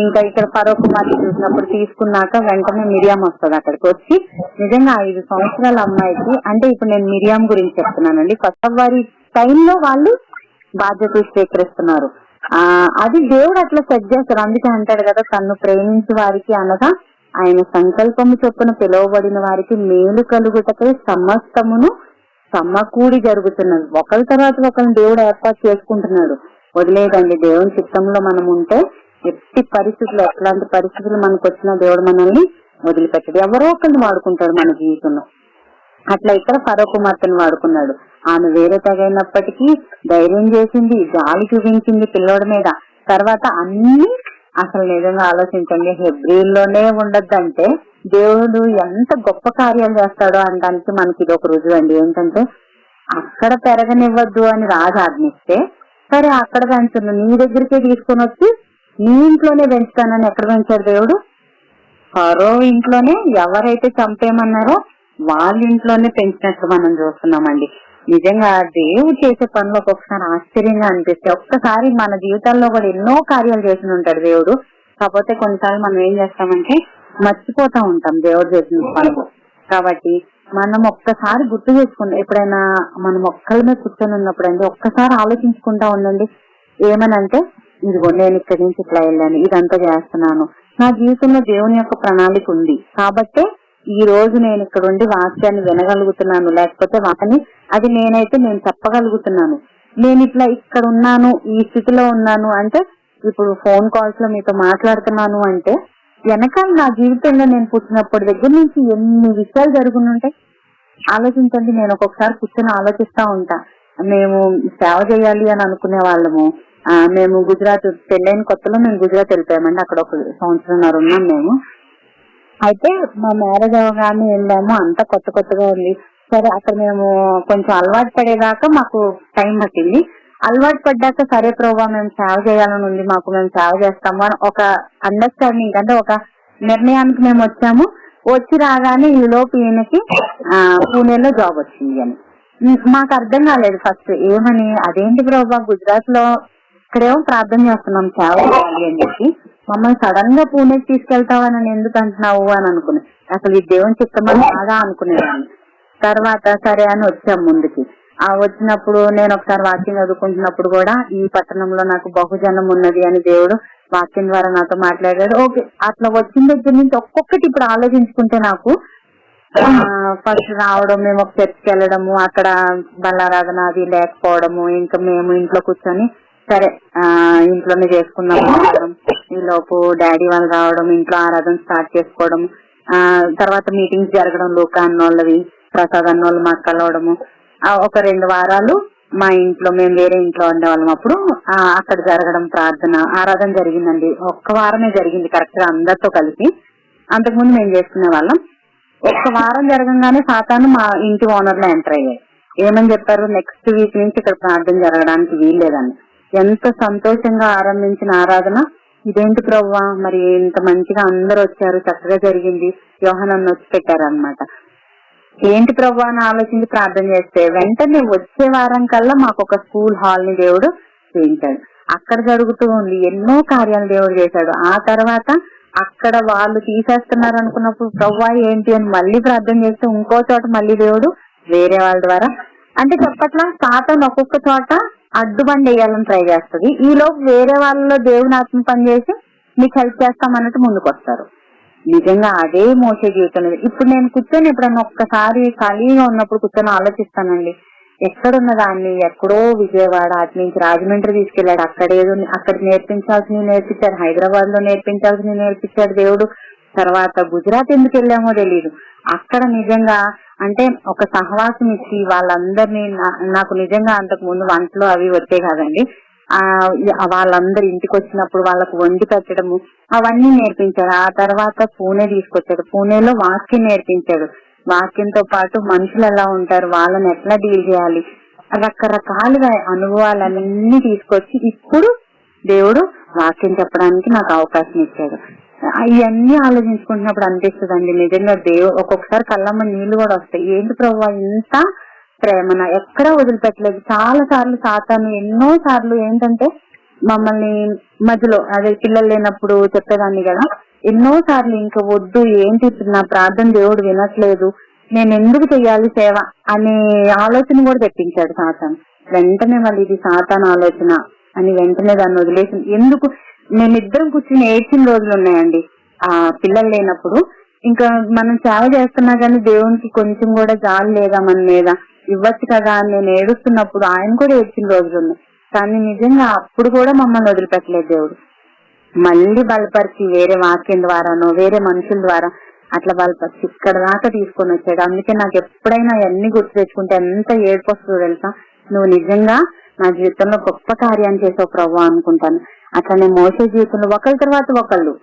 B: ఇంకా ఇక్కడ ఫరో కుమార్తె చూసినప్పుడు తీసుకున్నాక వెంటనే మిరియాం వస్తుంది అక్కడికి వచ్చి. నిజంగా 5 సంవత్సరాల అమ్మాయికి, అంటే ఇప్పుడు నేను మిరియాం గురించి చెప్తున్నానండి, కొత్త వారి టైంలో వాళ్ళు బాధ్యతలు స్వీకరిస్తున్నారు. అది దేవుడు అట్లా సెట్ చేస్తారు. అందుకే అంటాడు కదా, తన్ను ప్రేమించి వారికి అనగా ఆయన సంకల్పము చొప్పున పిలువబడిన వారికి మేలు కలుగుటకై సమస్తమును సమకూడి జరుగుతున్నది. ఒకరి తర్వాత ఒకరిని దేవుడు ఏర్పాటు చేసుకుంటున్నాడు. వదిలేదండి, దేవుని చిత్తంలో మనం ఉంటే ఎట్టి పరిస్థితులు, ఎట్లాంటి పరిస్థితులు మనకు వచ్చినా దేవుడు మనల్ని వదిలిపెట్టాడు. ఎవరో ఒకరిని వాడుకుంటాడు మన జీవితంలో. అట్లా ఇక్కడ ఫరో కుమార్తెను వాడుకున్నాడు. ఆమె వేరే తగైనప్పటికీ ధైర్యం చేసింది, జాలి చూపించింది పిల్లోడి మీద. తర్వాత అన్ని అసలు నిజంగా ఆలోచించండి, హెబ్రీల్లోనే ఉండొద్దంటే దేవుడు ఎంత గొప్ప కార్యాలు చేస్తాడో అనడానికి మనకి ఇది ఒక రుజువు అండి. ఏంటంటే అక్కడ పెరగనివ్వద్దు అని రాజు ఆజ్ఞిస్తే, సరే అక్కడ పెంచును, నీ దగ్గరికే తీసుకొని వచ్చి నీ ఇంట్లోనే పెంచుతానని ఎక్కడ పెంచాడు దేవుడు? ఫరో ఇంట్లోనే. ఎవరైతే చంపేయమన్నారో వాళ్ళ ఇంట్లోనే పెంచినట్లు మనం చూస్తున్నామండి. నిజంగా దేవుడు చేసే పనులు ఒక్కొక్కసారి ఆశ్చర్యంగా అనిపిస్తే, ఒక్కసారి మన జీవితాల్లో కూడా ఎన్నో కార్యాలు చేసి ఉంటాడు దేవుడు. కాకపోతే కొన్నిసార్లు మనం ఏం చేస్తామంటే మర్చిపోతా ఉంటాం దేవుడు చేసిన పనులు. కాబట్టి మనం ఒక్కసారి గుర్తు చేసుకుంటాం. ఎప్పుడైనా మనం ఒక్కళ్ళ మీద కూర్చొని ఉన్నప్పుడు అండి ఒక్కసారి ఆలోచించుకుంటా ఉండండి. ఏమనంటే, ఇదిగో నేను ఇక్కడి నుంచి ఇట్లా వెళ్ళాను, ఇదంతా చేస్తున్నాను, నా జీవితంలో దేవుని యొక్క ప్రణాళిక ఉంది కాబట్టే ఈ రోజు నేను ఇక్కడ ఉండి వాక్యాన్ని వినగలుగుతున్నాను, లేకపోతే వాటిని అది నేనైతే నేను చెప్పగలుగుతున్నాను. నేను ఇట్లా ఇక్కడ ఉన్నాను, ఈ స్థితిలో ఉన్నాను అంటే, ఇప్పుడు ఫోన్ కాల్స్ లో మీతో మాట్లాడుతున్నాను అంటే వెనకాల నా జీవితంలో నేను పుట్టినప్పటి దగ్గర నుంచి ఎన్ని విషయాలు జరుగుతుంటాయి ఆలోచించండి. నేను ఒక్కొక్కసారి కూర్చొని ఆలోచిస్తా ఉంటా. మేము సేవ చేయాలి అని అనుకునే వాళ్ళము. మేము గుజరాత్ పెళ్ళైన కొత్తలో మేము గుజరాత్ వెళ్ళిపోయామండి. అక్కడ 1 సంవత్సరంన్నర ఉన్నాం మేము. అయితే మా మ్యారేజ్ అవగానే వెళ్ళాము. అంతా కొత్తగా ఉంది. సరే అక్కడ మేము కొంచెం అలవాటు పడేదాకా మాకు టైం పట్టింది. అలవాటు పడ్డాక సరే ప్రభావ మేము సేవ చేయాలని ఉంది, మాకు మేము సేవ చేస్తాము అని ఒక అండర్స్టాండింగ్, అంటే ఒక నిర్ణయానికి మేము వచ్చాము. వచ్చి రాగానే ఈ లోపు ఈయనకి పూణేలో జాబ్ వచ్చింది అని. మాకు అర్థం కాలేదు ఫస్ట్ ఏమని. అదేంటి ప్రభావ, గుజరాత్ లో ఇక్కడేమో ప్రార్థన చేస్తున్నాం సేవ చేయాలి అని చెప్పి, మమ్మల్ని సడన్ గా పూణేకి తీసుకెళ్తావని ఎందుకు అంటున్నావు అని అనుకునే, అసలు ఈ దేవుని చిత్తమని బాగా అనుకునేదాన్ని. తర్వాత సరే అని వచ్చాం ముందుకి. వచ్చినప్పుడు నేను ఒకసారి వాక్యం చదువుకుంటున్నప్పుడు కూడా ఈ పట్టణంలో నాకు బహుజనం ఉన్నది అని దేవుడు వాక్యం ద్వారా నాతో మాట్లాడాడు. ఓకే, అట్లా వచ్చిన దగ్గర నుంచి ఒక్కొక్కటి ఇప్పుడు ఆలోచించుకుంటే నాకు ఫస్ట్ రావడం, మేము ఒక చర్చికి వెళ్ళడము, అక్కడ బలారాధన అది లేకపోవడము, ఇంకా మేము ఇంట్లో కూర్చొని సరే ఇంట్లోనే చేసుకుందాం అనుకోవడం, ఈ లోపు డాడీ వాళ్ళు రావడం, ఇంట్లో ఆరాధన స్టార్ట్ చేసుకోవడం, తర్వాత మీటింగ్స్ జరగడం, లూకా అన్నోళ్ళవి, ప్రసాద్ అన్నోళ్ళు మాకు కలవడము. ఒక 2 వారాలు మా ఇంట్లో, మేము వేరే ఇంట్లో ఉండేవాళ్ళం అప్పుడు, అక్కడ జరగడం, ప్రార్థన ఆరాధన జరిగిందండి. 1 వారమే జరిగింది కరెక్ట్ గా అందరితో కలిసి. అంతకుముందు మేము చేసుకునే వాళ్ళం. 1 వారం జరగంగానే సాతాను మా ఇంటి ఓనర్లో ఎంటర్ అయ్యాయి. ఏమని చెప్పారు, నెక్స్ట్ వీక్ నుంచి ఇక్కడ ప్రార్థన జరగడానికి వీల్లేదని. ఎంత సంతోషంగా ఆరంభించిన ఆరాధన. ఇదేంటి ప్రవ్వా, మరి ఇంత మంచిగా అందరు వచ్చారు, చక్కగా జరిగింది, యోహానన్న వచ్చి పెట్టారనమాట. ఏంటి ప్రవ్వా అని ఆలోచించి ప్రార్థన చేస్తే వెంటనే వచ్చే వారం కల్లా మాకు ఒక స్కూల్ హాల్ ని దేవుడు చేయించాడు. అక్కడ జరుగుతూ ఉంది ఎన్నో కార్యాలు దేవుడు చేశాడు. ఆ తర్వాత అక్కడ వాళ్ళు తీసేస్తున్నారు అనుకున్నప్పుడు ప్రవ్వా ఏంటి అని మళ్ళీ ప్రార్థన చేస్తే ఇంకో చోట మళ్ళీ దేవుడు వేరే వాళ్ళ ద్వారా, అంటే చెప్పట్లా సాతాను ఒక్కొక్క చోట అడ్డుబండి వేయాలని ట్రై చేస్తుంది. ఈలోపు వేరే వాళ్ళలో దేవుని ఆత్మ పనిచేసి మీకు హెల్ప్ చేస్తామన్నట్టు ముందుకు వస్తారు. నిజంగా అదే మోసే జీవితం. ఇప్పుడు నేను కూర్చొని ఎప్పుడన్నా ఒక్కసారి ఖాళీగా ఉన్నప్పుడు కూర్చొని ఆలోచిస్తానండి, ఎక్కడున్న దాన్ని ఎక్కడో విజయవాడ అటు నుంచి రాజమండ్రి తీసుకెళ్లాడు, అక్కడ నేర్పించాల్సినవి నేర్పించాడు, హైదరాబాద్ లో నేర్పించాల్సినవి నేర్పించాడు దేవుడు. తర్వాత గుజరాత్ ఎందుకు వెళ్ళామో తెలియదు. అక్కడ నిజంగా అంటే ఒక సహవాసం ఇచ్చి వాళ్ళందరినీ, నాకు నిజంగా అంతకు ముందు వంటలు అవి వచ్చే కాదండి, వాళ్ళందరూ ఇంటికి వచ్చినప్పుడు వాళ్ళకు వండి పెట్టడము అవన్నీ నేర్పించాడు. ఆ తర్వాత పూణే తీసుకొచ్చాడు. పూణేలో వాక్యం నేర్పించాడు. వాక్యంతో పాటు మనుషులు ఎలా ఉంటారు, వాళ్ళని ఎట్లా డీల్ చేయాలి, రకరకాలుగా అనుభవాలన్నీ తీసుకొచ్చి ఇప్పుడు దేవుడు వాక్యం చెప్పడానికి నాకు అవకాశం ఇచ్చాడు. ఇవన్నీ ఆలోచించుకుంటున్నప్పుడు అనిపిస్తుందండి నిజంగా దేవుడు ఒక్కొక్కసారి కళ్ళమ్మ నీళ్లు కూడా వస్తాయి. ఏంటి ప్రభువా ఇంత ప్రేమన ఎక్కడా వదిలిపెట్టలేదు. చాలా సార్లు సాతాను ఎన్నో సార్లు ఏంటంటే మమ్మల్ని మధ్యలో అదే పిల్లలు లేనప్పుడు చెప్పేదాన్ని కదా, ఎన్నో సార్లు ఇంకా వద్దు, ఏంటి నా ప్రార్థన దేవుడు వినట్లేదు, నేను ఎందుకు చెయ్యాలి సేవ అనే ఆలోచన కూడా తెప్పించాడు సాతాను. వెంటనే మళ్ళీ ఇది సాతాను ఆలోచన అని వెంటనే దాన్ని వదిలేసి, ఎందుకు మేమిద్దరం కూర్చుని ఏడ్చిన రోజులు ఉన్నాయండి ఆ పిల్లలు లేనప్పుడు. ఇంకా మనం సేవ చేస్తున్నా కానీ దేవునికి కొంచెం కూడా జాలి లేదా మన మీద, ఇవ్వచ్చు కదా అని నేను ఏడుస్తున్నప్పుడు ఆయన కూడా ఏడ్చిన రోజులు ఉన్నాయి. కానీ నిజంగా అప్పుడు కూడా మమ్మల్ని వదిలిపెట్టలేదు దేవుడు. మళ్ళీ బలపరిచి వేరే వాక్యం ద్వారానో వేరే మనుషుల ద్వారా అట్లా బలపరిచి ఇక్కడ దాకా తీసుకొని వచ్చాడు. అందుకే నాకు ఎప్పుడైనా అవన్నీ గుర్తు తెచ్చుకుంటే ఎంత ఏడుపు వస్తుందో తెలుసా, నువ్వు నిజంగా నా జీవితంలో గొప్ప కార్యాన్ని చేసావు ప్రభు అనుకుంటాను. అట్లనే మోసే జీవితంలో ఒకరి తర్వాత ఒకళ్ళు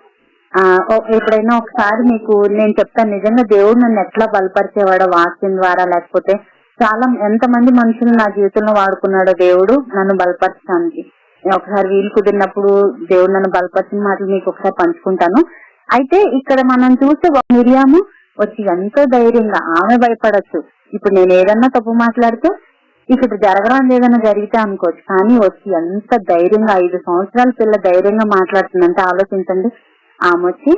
B: ఎప్పుడైనా ఒకసారి మీకు నేను చెప్తాను, నిజంగా దేవుడు నన్ను ఎట్లా బలపరిచేవాడో వాక్యం ద్వారా, లేకపోతే చాలా ఎంతమంది మనుషులు నా జీవితంలో వాడుకున్నాడో దేవుడు నన్ను బలపరచడానికి. ఒకసారి వీలు కుదిరినప్పుడు దేవుడు నన్ను బలపరిచిన మాటలు మీకు ఒకసారి పంచుకుంటాను. అయితే ఇక్కడ మనం చూస్తే మిరియాము వచ్చి ఎంతో ధైర్యంగా, ఆమె భయపడచ్చు, ఇప్పుడు నేను ఏదన్నా తప్పు మాట్లాడితే ఇక్కడ జరగడం ఏదైనా జరిగితే అనుకోవచ్చు, కానీ వచ్చి ఎంత ధైర్యంగా 5 సంవత్సరాల పిల్ల ధైర్యంగా మాట్లాడుతుందంటే ఆలోచించండి. ఆమె వచ్చి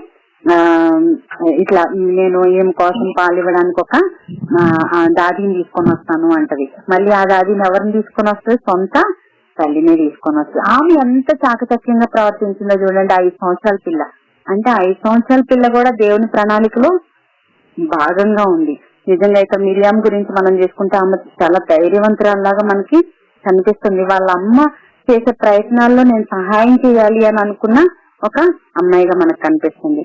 B: ఇట్లా నేను ఏం కోసం పాలు ఇవ్వడానికి ఒక దాదిని తీసుకొని వస్తాను అంటది. మళ్ళీ ఆ దాదిని ఎవరిని తీసుకొని వస్తుంది? సొంత తల్లినే తీసుకొని వస్తుంది. ఆమె ఎంత చాకచక్యంగా ప్రవర్తించిందో చూడండి. 5 సంవత్సరాల పిల్ల అంటే 5 సంవత్సరాల పిల్ల కూడా దేవుని ప్రణాళికలో భాగంగా ఉంది. నిజంగా ఇక మిరియాం గురించి మనం చేసుకుంటే ఆమె చాలా ధైర్యవంతురాల్లాగా మనకి కనిపిస్తుంది. వాళ్ళ అమ్మ చేసే ప్రయత్నాల్లో నేను సహాయం చేయాలి అని అనుకున్న ఒక అమ్మాయిగా మనకు కనిపిస్తుంది.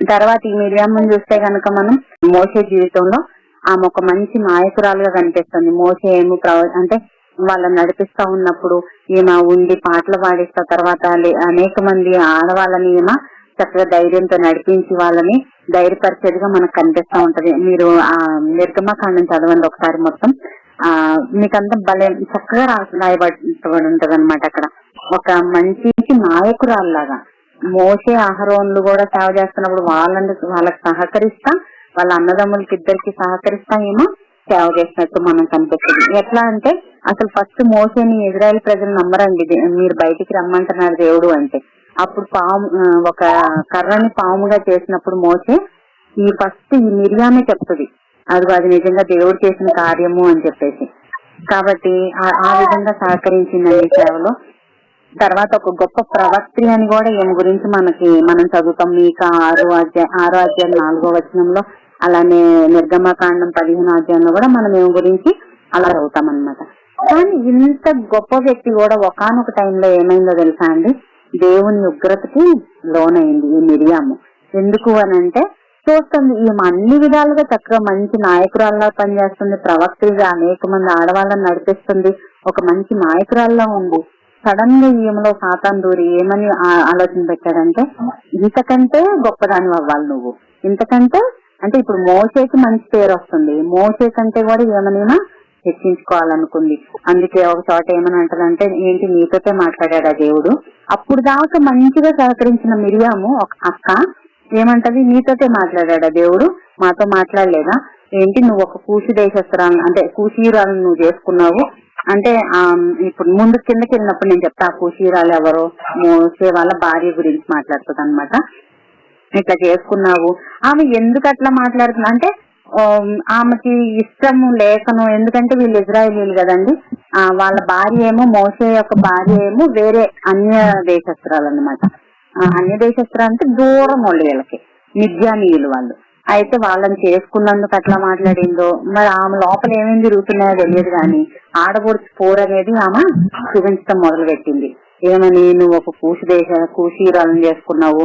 B: తర్వాత ఈ మిరియామ్మని చూస్తే కనుక మనం మోసే జీవితంలో ఆమె ఒక మంచి నాయకురాలుగా కనిపిస్తుంది. మోసే ఏమో అంటే వాళ్ళని నడిపిస్తా ఉన్నప్పుడు ఈమె ఉండి పాటలు పాడిస్తా, తర్వాత అనేక మంది ఆడవాళ్ళని ఈమె చక్కగా ధైర్యంతో నడిపించి వాళ్ళని ధైర్యపరిచేదిగా మనకు కనిపిస్తా ఉంటది. మీరు ఆ నిర్గమకాండం చదవండి ఒకసారి మొత్తం, మీకంతా భలే చక్కగా రాయబడి ఉంటది అనమాట. అక్కడ ఒక మంచి నాయకురాల్లాగా మోసే అహరోన్లు కూడా సేవ చేస్తున్నప్పుడు వాళ్ళకి సహకరిస్తా, వాళ్ళ అన్నదమ్ములకి ఇద్దరికి సహకరిస్తా ఏమో సేవ చేసినట్టు మనం కనిపిస్తుంది. ఎట్లా అంటే అసలు ఫస్ట్ మోసేని ఇజ్రాయెల్ ప్రజలు నమ్మరండి, మీరు బయటికి రమ్మంటున్నారు దేవుడు అంటే. అప్పుడు ఒక కర్రని పాముగా చేసినప్పుడు మోసే ఫస్ట్ ఈ మిరియామే చెప్తుంది, అది నిజంగా దేవుడు చేసిన కార్యము అని చెప్పేసి. కాబట్టి ఆ విధంగా సహకరించిందండి సేవలో. తర్వాత ఒక గొప్ప ప్రవక్త్రి అని కూడా ఈమె గురించి మనం చదువుతాం. మీకా 6వ అధ్యాయం 4వ వచనంలో, అలానే నిర్గమకాండం 15వ అధ్యాయంలో కూడా మనం ఈమె గురించి అలా చదువుతాం అనమాట. కానీ ఇంత గొప్ప వ్యక్తి కూడా ఒకానొక టైంలో ఏమైందో తెలుసా అండి, దేవుని ఉగ్రతకి లోనైంది ఈ మిరియాము. ఎందుకు అని అంటే చూస్తుంది ఈమె అన్ని విధాలుగా చక్కగా మంచి నాయకురాల్లా పనిచేస్తుంది, ప్రవక్తగా అనేక మంది ఆడవాళ్ళని నడిపిస్తుంది, ఒక మంచి నాయకురాల్లా ఉంది. సడన్ గా ఈమెలో సాతాను దూరి ఏమని ఆలోచన పెట్టాడంటే, ఇంతకంటే గొప్పదాని అవ్వాలి నువ్వు, ఇంతకంటే అంటే ఇప్పుడు మోసేకి మంచి పేరు వస్తుంది, మోసే కంటే కూడా ఏమనైనా హెచ్చించుకోవాలనుకుంది. అందుకే ఒక చోట ఏమని అంటదంటే, ఏంటి నీతోటే మాట్లాడా దేవుడు? అప్పుడు దాకా మంచిగా సహకరించిన మిరియాము ఒక అక్క ఏమంటది, నీతోటే మాట్లాడా దేవుడు, మాతో మాట్లాడలేదా ఏంటి? నువ్వు ఒక కూషి దేశస్తురాలను అంటే కూషీరాలను నువ్వు చేసుకున్నావు అంటే, ఇప్పుడు ముందు కిందకి వెళ్ళినప్పుడు నేను చెప్తా ఆ కూషీరాలు ఎవరో, మోసే వాళ్ళ భార్య గురించి మాట్లాడుతుంది అనమాట. ఇట్లా చేసుకున్నావు. ఆమె ఎందుకు అట్లా మాట్లాడుతున్నా అంటే ఆమెకి ఇష్టము లేకను, ఎందుకంటే వీళ్ళు ఇజ్రాయేలీలు కదండి, వాళ్ళ భార్య ఏమో మోసే యొక్క భార్య ఏమో వేరే అన్య దేశస్తురాలు అనమాట. అన్య దేశస్తురాలు అంటే దూరం వాళ్ళు, వీళ్ళకి మిద్యానీయులు వాళ్ళు. అయితే వాళ్ళని చేసుకున్నందుకు అట్లా మాట్లాడిందో మరి ఆమె లోపల ఏమేమి జరుగుతున్నాయో తెలియదు, కానీ ఆడబొడుచు పోరు అనేది ఆమె చూపించడం మొదలు పెట్టింది. ఏమని, నువ్వు ఒక కూషీరాలను చేసుకున్నావు,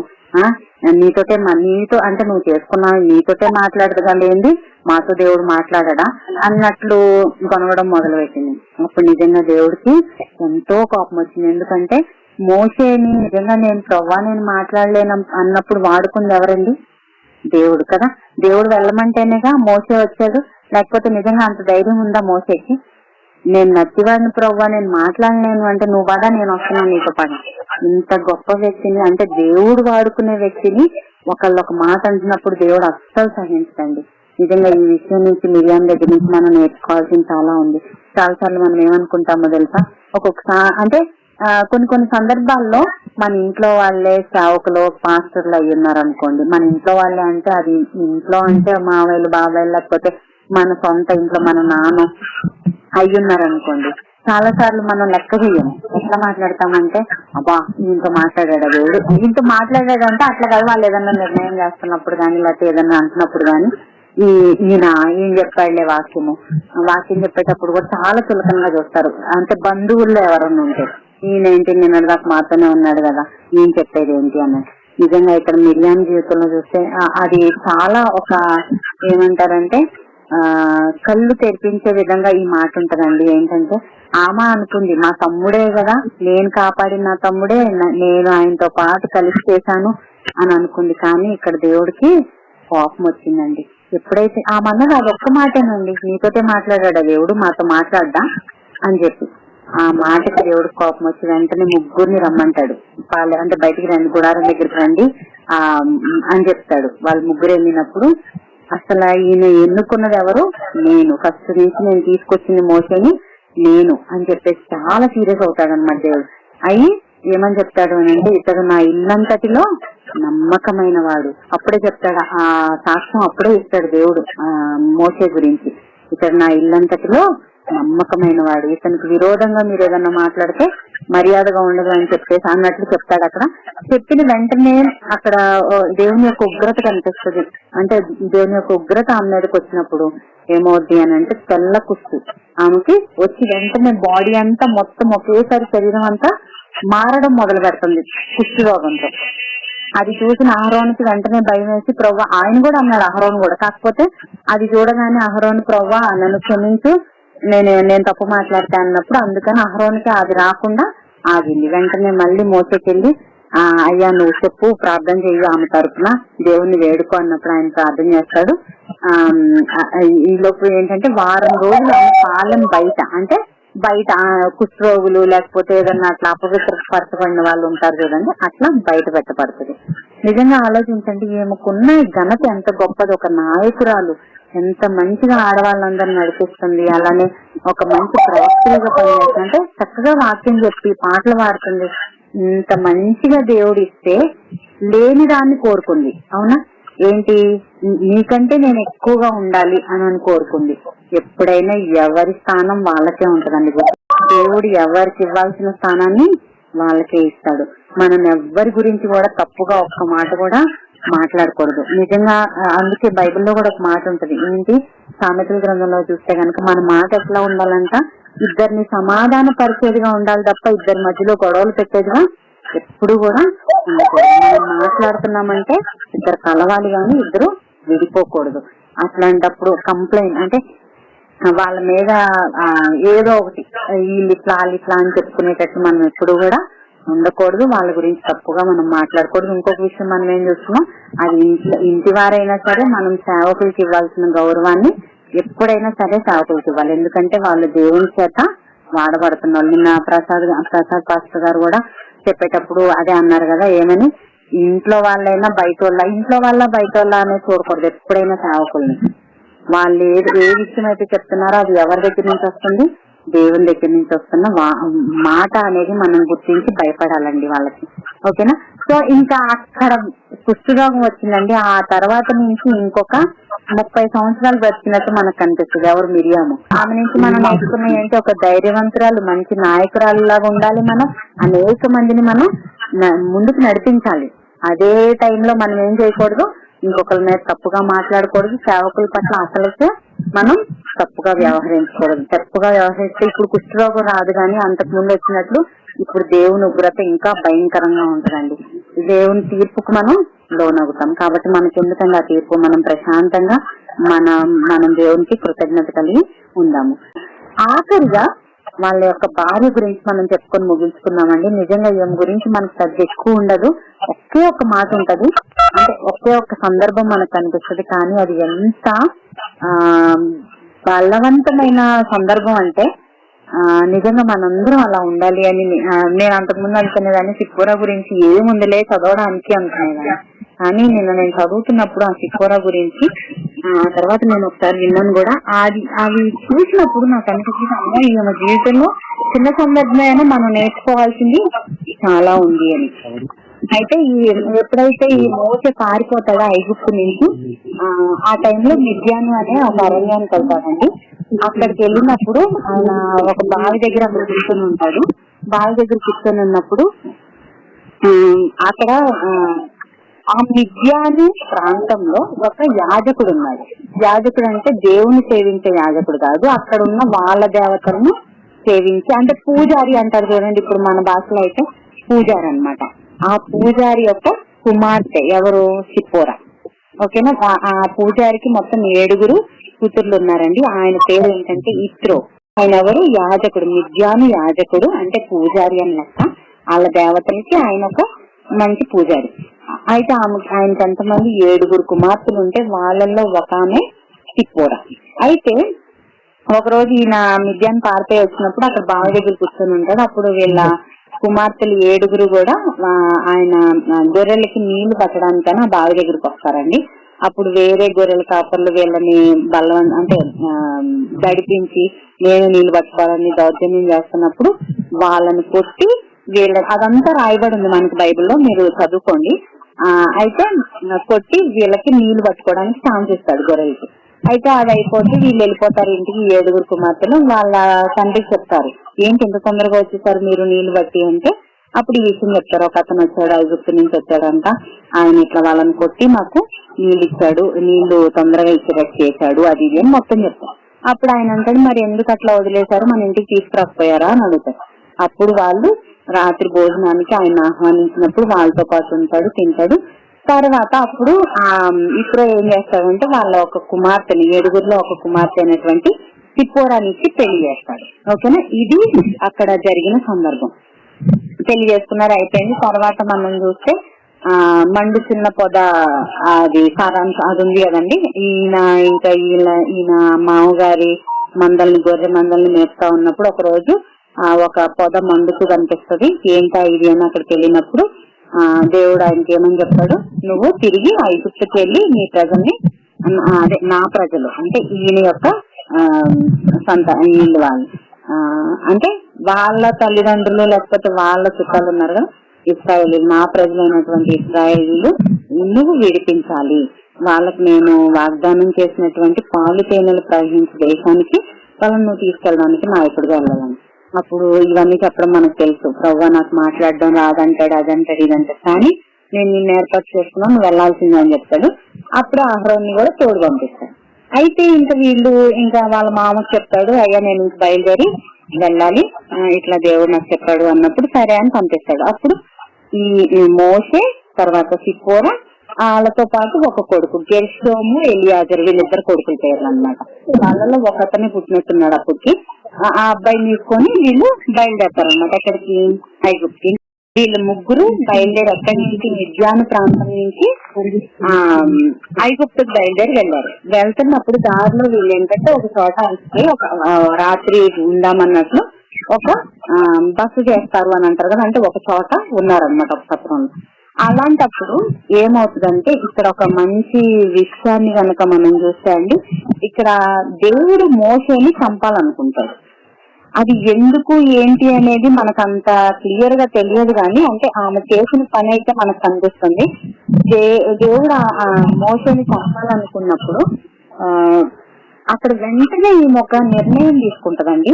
B: నీతో అంటే నువ్వు చేసుకున్నావు, నీతోటే మాట్లాడగలేంది, మాతో దేవుడు మాట్లాడడా అన్నట్లు కొనవడం మొదలు పెట్టింది. అప్పుడు నిజంగా దేవుడికి ఎంతో కోపం వచ్చింది. ఎందుకంటే మోసేని నిజంగా నేను మాట్లాడలేను అన్నప్పుడు వాడుకుంది ఎవరండి? దేవుడు కదా. దేవుడు వెళ్ళమంటేనేగా మోసే వచ్చాడు, లేకపోతే నిజంగా అంత ధైర్యం ఉందా మోసేకి? నేను నచ్చివాడిని ప్రవ్వా, నేను మాట్లాడలేను అంటే నువ్వు పదా, నేను వస్తున్నాను నీతో పని. ఇంత గొప్ప వ్యక్తిని అంటే దేవుడు వాడుకునే వ్యక్తిని ఒకళ్ళు ఒక మాట అంటున్నప్పుడు దేవుడు అస్సలు సహించండి. నిజంగా ఈ విషయం నుంచి మిరియాం దగ్గర నుంచి మనం నేర్చుకోవాల్సింది చాలా ఉంది. చాలాసార్లు మనం ఏమనుకుంటామో తెలుసా, ఒక్కొక్కసారి అంటే కొన్ని కొన్ని సందర్భాల్లో మన ఇంట్లో వాళ్ళే సేవకులు పాస్టర్లు అయ్యి ఉన్నారు అనుకోండి. మన ఇంట్లో వాళ్ళే అంటే అది ఇంట్లో అంటే మావయ్యలు బాబాయ్లు లేకపోతే మన సొంత ఇంట్లో మన నాన్న అయ్యున్నారు అనుకోండి. చాలా సార్లు మనం లెక్క చెయ్యము. ఎట్లా మాట్లాడతామంటే అబ్బా ఈయనతో మాట్లాడాడు దేవుడు, ఈయనతో మాట్లాడాడు అంటే అట్లా కాదు, వాళ్ళు ఏదన్నా నిర్ణయం చేస్తున్నప్పుడు కానీ లేకపోతే ఏదన్నా అంటున్నప్పుడు కానీ ఈయన చెప్పాడులే వాక్యం చెప్పేటప్పుడు కూడా చాలా చులకనగా చూస్తారు. అంటే బంధువుల్లో ఎవరన్నా ఉంటే ఈయన ఏంటి నిన్నటి దాకా మాతోనే ఉన్నాడు కదా, ఈయన చెప్పేది ఏంటి అన్నది. నిజంగా ఇక్కడ మిరియాం జీవితంలో చూస్తే అది చాలా ఒక ఏమంటారంటే కళ్ళు తెరిపించే విధంగా ఈ మాట ఉంటదండి. ఏంటంటే ఆమె అనుకుంది మా తమ్ముడే కదా, నేను కాపాడిన నా తమ్ముడే, నేను ఆయనతో పాటు కలిసి చేశాను అని అనుకుంది. కానీ ఇక్కడ దేవుడికి కోపం వచ్చిందండి. ఎప్పుడైతే ఆమె అన్నది అది ఒక్క మాటేనండి, నీతోటే మాట్లాడా దేవుడు, మాతో మాట్లాడ్డా అని చెప్పి ఆ మాటకి దేవుడికి కోపం వచ్చి వెంటనే ముగ్గురిని రమ్మంటాడు. అంటే బయటికి రండి, గుడారం దగ్గరికి రండి అని చెప్తాడు. వాళ్ళు ముగ్గురు వెళ్ళినప్పుడు అసలు ఈయన ఎన్నుకున్నది ఎవరు, నేను ఫస్ట్ నుంచి నేను తీసుకొచ్చింది మోసేని నేను అని చెప్పేసి చాలా సీరియస్ అవుతాడు అన్నమాట దేవుడు. అయి ఏమని చెప్తాడు అని అంటే ఇతడు నా ఇల్లంతటిలో నమ్మకమైన వాడు. అప్పుడే చెప్తాడు, ఆ సాక్ష్యం అప్పుడే ఇస్తాడు దేవుడు మోసే గురించి. ఇతడు నా ఇల్లంతటిలో నమ్మకమైన వాడు, ఇతనికి విరోధంగా మీరు ఏదన్నా మాట్లాడితే మర్యాదగా ఉండదు అని చెప్పేసి అన్నట్లు చెప్తాడు. అక్కడ చెప్పిన వెంటనే అక్కడ దేవుని యొక్క ఉగ్రత కనిపిస్తుంది. అంటే దేవుని యొక్క ఉగ్రత ఆమె మీదకి వచ్చినప్పుడు ఏమవుద్ది అని అంటే తెల్ల కుస్తు ఆమెకి వచ్చి వెంటనే బాడీ అంతా మొత్తం ఒకేసారి శరీరం అంతా మారడం మొదలు పెడుతుంది కుష్టి రోగంతో. అది చూసిన అహరోనుకి వెంటనే భయం వేసి ప్రవ్వా, ఆయన కూడా అన్నాడు అహరోను కూడా, కాకపోతే అది చూడగానే అహరోను ప్రవ్వా నన్ను క్షమించు, నేను తప్పు మాట్లాడతా అన్నప్పుడు అందుకని అహరోనికి అది రాకుండా ఆగింది. వెంటనే మళ్ళీ మోసేకెళ్ళి అయ్యా నువ్వు చెప్పు, ప్రార్థన చెయ్యి ఆమె తరపున దేవుణ్ణి వేడుకో అన్నప్పుడు ఆయన ప్రార్థన చేస్తాడు. ఈ లోపు ఏంటంటే వారం రోజులు ఆమె పాలెం బయట, అంటే బయట కుష్ఠరోగులు లేకపోతే ఏదన్నా అట్లా అపవిత్రపరచబడిన వాళ్ళు ఉంటారు చూడండి, అట్లా బయట పెట్టబడుతుంది. నిజంగా ఆలోచించండి, ఈమెకున్న ఘనత ఎంత గొప్పది. ఒక నాయకురాలు ఎంత మంచిగా ఆడవాళ్ళందరినీ నడిపిస్తుంది, అలానే ఒక మంచి ప్రవక్తగా పనిచేస్తుంది, అంటే చక్కగా వాక్యం చెప్పి పాటలు పాడుతుంది. ఇంత మంచిగా దేవుడు ఇస్తే లేని దాన్ని కోరుకుంది. అవునా, ఏంటి నీకంటే నేను ఎక్కువగా ఉండాలి అని కోరుకుంది. ఎప్పుడైనా ఎవరి స్థానం వాళ్ళకే ఉంటదండి. దేవుడు ఎవరికి ఇవ్వాల్సిన స్థానాన్ని వాళ్ళకే ఇస్తాడు. మనం ఎవ్వరి గురించి కూడా తప్పుగా ఒక్క మాట కూడా మాట్లాడకూడదు. నిజంగా అందుకే బైబిల్లో కూడా ఒక మాట ఉంటది, ఏంటి సామెతల గ్రంథంలో చూస్తే కనుక మన మాట ఎట్లా ఉండాలంట, ఇద్దరిని సమాధాన పరిచేదిగా ఉండాలి తప్ప ఇద్దరి మధ్యలో గొడవలు పెట్టేదిగా ఎప్పుడు కూడా ఉండకూడదు. మనం మాట్లాడుతున్నామంటే ఇద్దరు కలవాలి కానీ ఇద్దరు విడిపోకూడదు. అట్లాంటప్పుడు కంప్లైంట్ అంటే వాళ్ళ మీద ఏదో ఒకటి వీళ్ళు ఇట్లా అని చెప్పుకునేటట్టు మనం ఎప్పుడు కూడా ఉండకూడదు. వాళ్ళ గురించి తప్పుగా మనం మాట్లాడకూడదు. ఇంకొక విషయం మనం ఏం చూస్తున్నాం, అది ఇంటి వారైనా సరే మనం సేవకులకి ఇవ్వాల్సిన గౌరవాన్ని ఎప్పుడైనా సరే సేవకులకి ఇవ్వాలి. ఎందుకంటే వాళ్ళు దేవుని చేత వాడబడుతున్నారు. నిన్న ప్రసాద్ పాస్టర్ గారు కూడా చెప్పేటప్పుడు అదే అన్నారు కదా, ఏమని ఇంట్లో వాళ్ళైనా బయట వాళ్ళ బయట వాళ్ళ అనేది చూడకూడదు. ఎప్పుడైనా సేవకుల్ని వాళ్ళు ఏ విషయం అయితే చెప్తున్నారో అది ఎవరి దగ్గర నుంచి వస్తుంది, దేవుని దగ్గర నుంచి వస్తున్న మాట అనేది మనం గుర్తించి భయపడాలండి వాళ్ళకి. ఓకేనా. సో ఇంకా అక్కడ కుష్ఠరోగం వచ్చిందండి. ఆ తర్వాత నుంచి ఇంకొక 30 సంవత్సరాలు బ్రతికినట్టు మనకు కనిపిస్తుంది. ఎవరు, మిరియాము. ఆమె నుంచి మనం నేర్చుకున్న ఏంటి, ఒక ధైర్యవంతురాలు మంచి నాయకురాలు లాగా ఉండాలి. మనం అనేక మందిని మనం ముందుకు నడిపించాలి. అదే టైంలో మనం ఏం చేయకూడదు, ఇంకొకరి మీద తప్పుగా మాట్లాడకూడదు. సేవకుల పట్ల అసలుకే మనం తప్పుగా వ్యవహరించకూడదు. తప్పుగా వ్యవహరిస్తే ఇప్పుడు కుష్ఠరోగం రాదు, కానీ అంతకు ముందు వచ్చినట్లు ఇప్పుడు దేవుని ఉగ్రత ఇంకా భయంకరంగా ఉంటుందండి. దేవుని తీర్పుకు మనం లోనవుతాం. కాబట్టి మనకి ఎందుకంటే ఆ తీర్పు, మనం ప్రశాంతంగా మనం దేవునికి కృతజ్ఞత కలిగి ఉందాము. ఆఖరిగా వాళ్ళ యొక్క భార్య గురించి మనం చెప్పుకొని ముగించుకున్నామండి. నిజంగా ఈమె గురించి మనకు పెద్ద ఎక్కువ ఉండదు, ఒకే ఒక మాట ఉంటది, అంటే ఒకే ఒక సందర్భం మనకు కనిపిస్తుంది. కానీ అది ఎంత బలవంతమైన సందర్భం అంటే నిజంగా మనందరం అలా ఉండాలి అని నేను అంతకుముందు అనుకునేదాన్ని. సిక్కోరా గురించి ఏముందిలే చదవడానికి అనుకునేదాన్ని, కానీ నిన్న నేను చదువుతున్నప్పుడు ఆ సిక్కోరా గురించి ఆ తర్వాత నేను ఒకసారి విన్నాను కూడా. అవి చూసినప్పుడు నాకు అనిపించింది, అమ్మో ఈమె జీవితంలో చిన్న సందర్భమైనా మనం నేర్చుకోవాల్సింది చాలా ఉంది అని. అయితే ఎప్పుడైతే ఈ మోసే పారిపోతాడో ఐగుప్తు నుంచి, ఆ టైంలో మిద్యాను అనే ఒక అరణ్యానికి వెళ్తాడండి. అక్కడికి వెళ్ళినప్పుడు ఆయన ఒక బావి దగ్గర అక్కడ కూర్చొని ఉంటాడు. బావి దగ్గర కూర్చొని ఉన్నప్పుడు అక్కడ ఆ మిద్యాను ప్రాంతంలో ఒక యాజకుడు ఉన్నాడు. యాజకుడు అంటే దేవుని సేవించే యాజకుడు కాదు, అక్కడ ఉన్న వాళ్ళ దేవతలను సేవించి, అంటే పూజారి అంటారు చూడండి, ఇప్పుడు మన భాషలో అయితే పూజారి అన్నమాట. ఆ పూజారి యొక్క కుమార్తె ఎవరు? సిప్పోరా. ఓకేనా. ఆ పూజారికి మొత్తం 7 కూతుర్లు ఉన్నారండి. ఆయన పేరు ఏంటంటే ఇత్రో. ఆయన ఎవరు? యాజకుడు, మిద్యాను యాజకుడు, అంటే పూజారి అని లెక్క. వాళ్ళ దేవతలకి ఆయన ఒక మంచి పూజారి. అయితే ఆయనకి ఎంతమంది? 7 కుమార్తెలు ఉంటే వాళ్ళల్లో ఒక ఆమె సిప్పోరా. అయితే ఒకరోజు ఈయన మిద్యాన్ని పారిపోయి వచ్చినప్పుడు అక్కడ బావి దగ్గర కూర్చొని ఉంటాడు. అప్పుడు వీళ్ళ కుమార్తెలు 7 కూడా ఆయన గొర్రెలకి నీళ్లు పట్టడానికని ఆ బావి దగ్గరకు వస్తారండి. అప్పుడు వేరే గొర్రెల కాపర్లు వీళ్ళని అంటే గడిపించి నేను నీళ్లు పట్టుకోవాలని దౌర్జన్యం చేస్తున్నప్పుడు వాళ్ళని కొట్టి అదంతా రాయబడి ఉంది మనకి బైబిల్లో, మీరు చదువుకోండి. అయితే కొట్టి వీళ్ళకి నీళ్లు పట్టుకోవడానికి ఛాన్స్ ఇస్తాడు గొర్రెలకి. అయితే అది అయిపోతే వీళ్ళు వెళ్ళిపోతారు ఇంటికి. 7 కుమార్తెలు వాళ్ళ తండ్రికి చెప్తారు, ఏంటి ఇంత తొందరగా వచ్చేసారు మీరు నీళ్లు బట్టి అంటే. అప్పుడు ఈ విషయం చెప్తారు, ఒక అతను వచ్చాడు, ఐగుప్తు నుంచి వచ్చాడంట, ఆయన ఇట్లా వాళ్ళని కొట్టి మాకు నీళ్ళు ఇచ్చాడు, నీళ్లు తొందరగా ఇచ్చేటట్టు చేశాడు, అది ఇది అని మొత్తం చెప్తారు. అప్పుడు ఆయన అంటాడు, మరి ఎందుకు అట్లా వదిలేశారు, మన ఇంటికి తీసుకురాకపోయారా అని అడుగుతారు. అప్పుడు వాళ్ళు రాత్రి భోజనానికి ఆయన ఆహ్వానించినప్పుడు వాళ్ళతో పాటు ఉంటాడు, తింటాడు. తర్వాత అప్పుడు ఇప్పుడు ఏం చేస్తాడంటే వాళ్ళ ఒక కుమార్తెని, 7 ఒక కుమార్తె అయినటువంటి సిప్పోరానికి పెళ్లి చేస్తాడు. ఓకేనా. ఇది అక్కడ జరిగిన సందర్భం. పెళ్లి చేసుకున్నారు, అయిపోయింది. తర్వాత మనం చూస్తే మండు చిన్న పొద, అది సారాంశం అది ఉంది కదండి. ఈయన మామగారి మందల్ని, గొర్రె మందల్ని మేపుతా ఉన్నప్పుడు ఒక రోజు ఒక పొద మండుతూ కనిపిస్తుంది. ఏంటా ఇది అని అక్కడికి వెళ్ళినప్పుడు దేవుడు ఆయనకి ఏమని చెప్తాడు, నువ్వు తిరిగి ఐగుప్తుకి వెళ్ళి నీ ప్రజల్ని, అదే నా ప్రజలు అంటే ఈయన యొక్క వీళ్ళు వాళ్ళు అంటే వాళ్ళ తల్లిదండ్రులు లేకపోతే వాళ్ళ చుట్టాలు ఉన్నారు కదా ఇశ్రాయేలు, నా ప్రజలైనటువంటి ఇశ్రాయేలు నువ్వు విడిపించాలి, వాళ్ళకి నేను వాగ్దానం చేసినటువంటి పాలు తేనెలు ప్రవహించే దేశానికి వాళ్ళని నువ్వు తీసుకెళ్ళడానికి నాయకుడిగా వెళ్ళాలని. అప్పుడు ఇవన్నీ చెప్పడం మనకు తెలుసు, ప్రభువా నాకు మాట్లాడడం రాదంటాడు, అదంటాడు, ఇదంటాడు, కానీ నేను నిన్ను ఏర్పాటు చేసుకున్నాను, నువ్వు వెళ్లాల్సిందే అని చెప్తాడు. అప్పుడు అహరోన్ని కూడా తోడు పంపిస్తాడు. అయితే వీళ్ళు వాళ్ళ మామకు చెప్తాడు, అయ్యా నేను ఇంక బయలుదేరి వెళ్ళాలి, ఇట్లా దేవుడు నాకు చెప్పాడు అన్నప్పుడు సరే అని పంపిస్తాడు. అప్పుడు ఈ మోషే, తర్వాత సిప్పోరా, వాళ్ళతో పాటు ఒక కొడుకు గెర్షోము, ఎలియాజరు, వీళ్ళిద్దరు కొడుకులు పేర్లు అన్నమాట. వాళ్ళలో ఒక అతనే పుట్టినట్టున్నాడు అప్పటికి. ఆ అబ్బాయిని తీసుకొని వీళ్ళు బయలుదేరతారు అన్నమాట. ఎక్కడికి? ఐగుప్తుకి. వీళ్ళు ముగ్గురు బయలుదేరి ఎక్కడి నుంచి? మిద్యాను ప్రాంతం నుంచి ఐగుప్తుకి బయలుదేరి వెళ్ళారు. వెళ్తున్నప్పుడు దారిలో వీళ్ళు ఏంటంటే ఒక చోట ఒక రాత్రి ఉందామన్నట్లు ఒక బస్సు చేస్తారు అని అంటారు కదా, అంటే ఒక చోట ఉన్నారనమాట ఒక సత్రంలో. అలాంటప్పుడు ఏమవుతుందంటే ఇక్కడ ఒక మంచి విషయాన్ని కనుక మనం చూస్తే అండి, ఇక్కడ దేవుడు మోషేని చంపాలనుకుంటాడు. అది ఎందుకు ఏంటి అనేది మనకు అంత క్లియర్ గా తెలియదు, కానీ అంటే ఆమె చేసిన పని అయితే మనకు కనిపిస్తుంది. దేవుడు మోషేని చంపాలనుకున్నప్పుడు అక్కడ వెంటనే ఈమె ఒక నిర్ణయం తీసుకుంటదండి.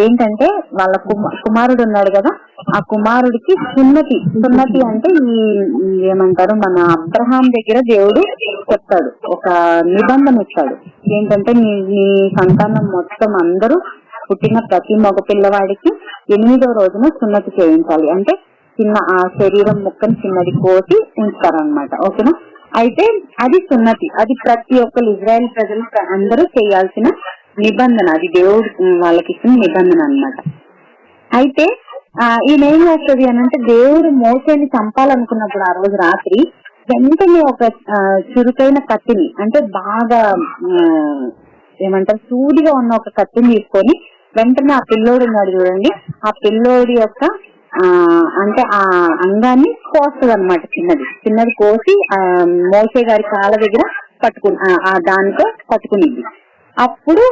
B: ఏంటంటే వాళ్ళ కుమారుడు ఉన్నాడు కదా, ఆ కుమారుడికి సున్నతి అంటే ఏమంటారు, మన అబ్రహాం దగ్గర దేవుడు చెప్తాడు, ఒక నిబంధన ఇస్తాడు. ఏంటంటే నీ సంతానం మొత్తం అందరూ పుట్టిన ప్రతి మగ పిల్లవాడికి 8వ రోజున సున్నతి చేయించాలి. అంటే చిన్న ఆ శరీరం ముక్కని చిన్నది కోసి ఉంచుతారనమాట. ఓకేనా. అయితే అది సున్నతి, అది ప్రతి ఒక్కరు ఇజ్రాయెల్ ప్రజలు అందరూ చేయాల్సిన నిబంధన, అది దేవుడు వాళ్ళకి ఇచ్చిన నిబంధన అన్నమాట. అయితే ఈయన ఏం చేస్తుంది అని అంటే, దేవుడు మోషేని చంపాలనుకున్నప్పుడు ఆ రోజు రాత్రి వెంటనే ఒక చురుకైన కత్తిని, అంటే బాగా ఏమంటారు సూదిగా ఉన్న ఒక కత్తిని తీసుకొని వెంటనే ఆ పిల్లోడు ఉన్నాడు చూడండి, ఆ పిల్లోడి యొక్క అంటే ఆ అంగాన్ని కోస్తుంది అనమాట. చిన్నది కోసి మోషే గారి కాళ్ళ దగ్గర దానితో పట్టుకునింది. అప్పుడు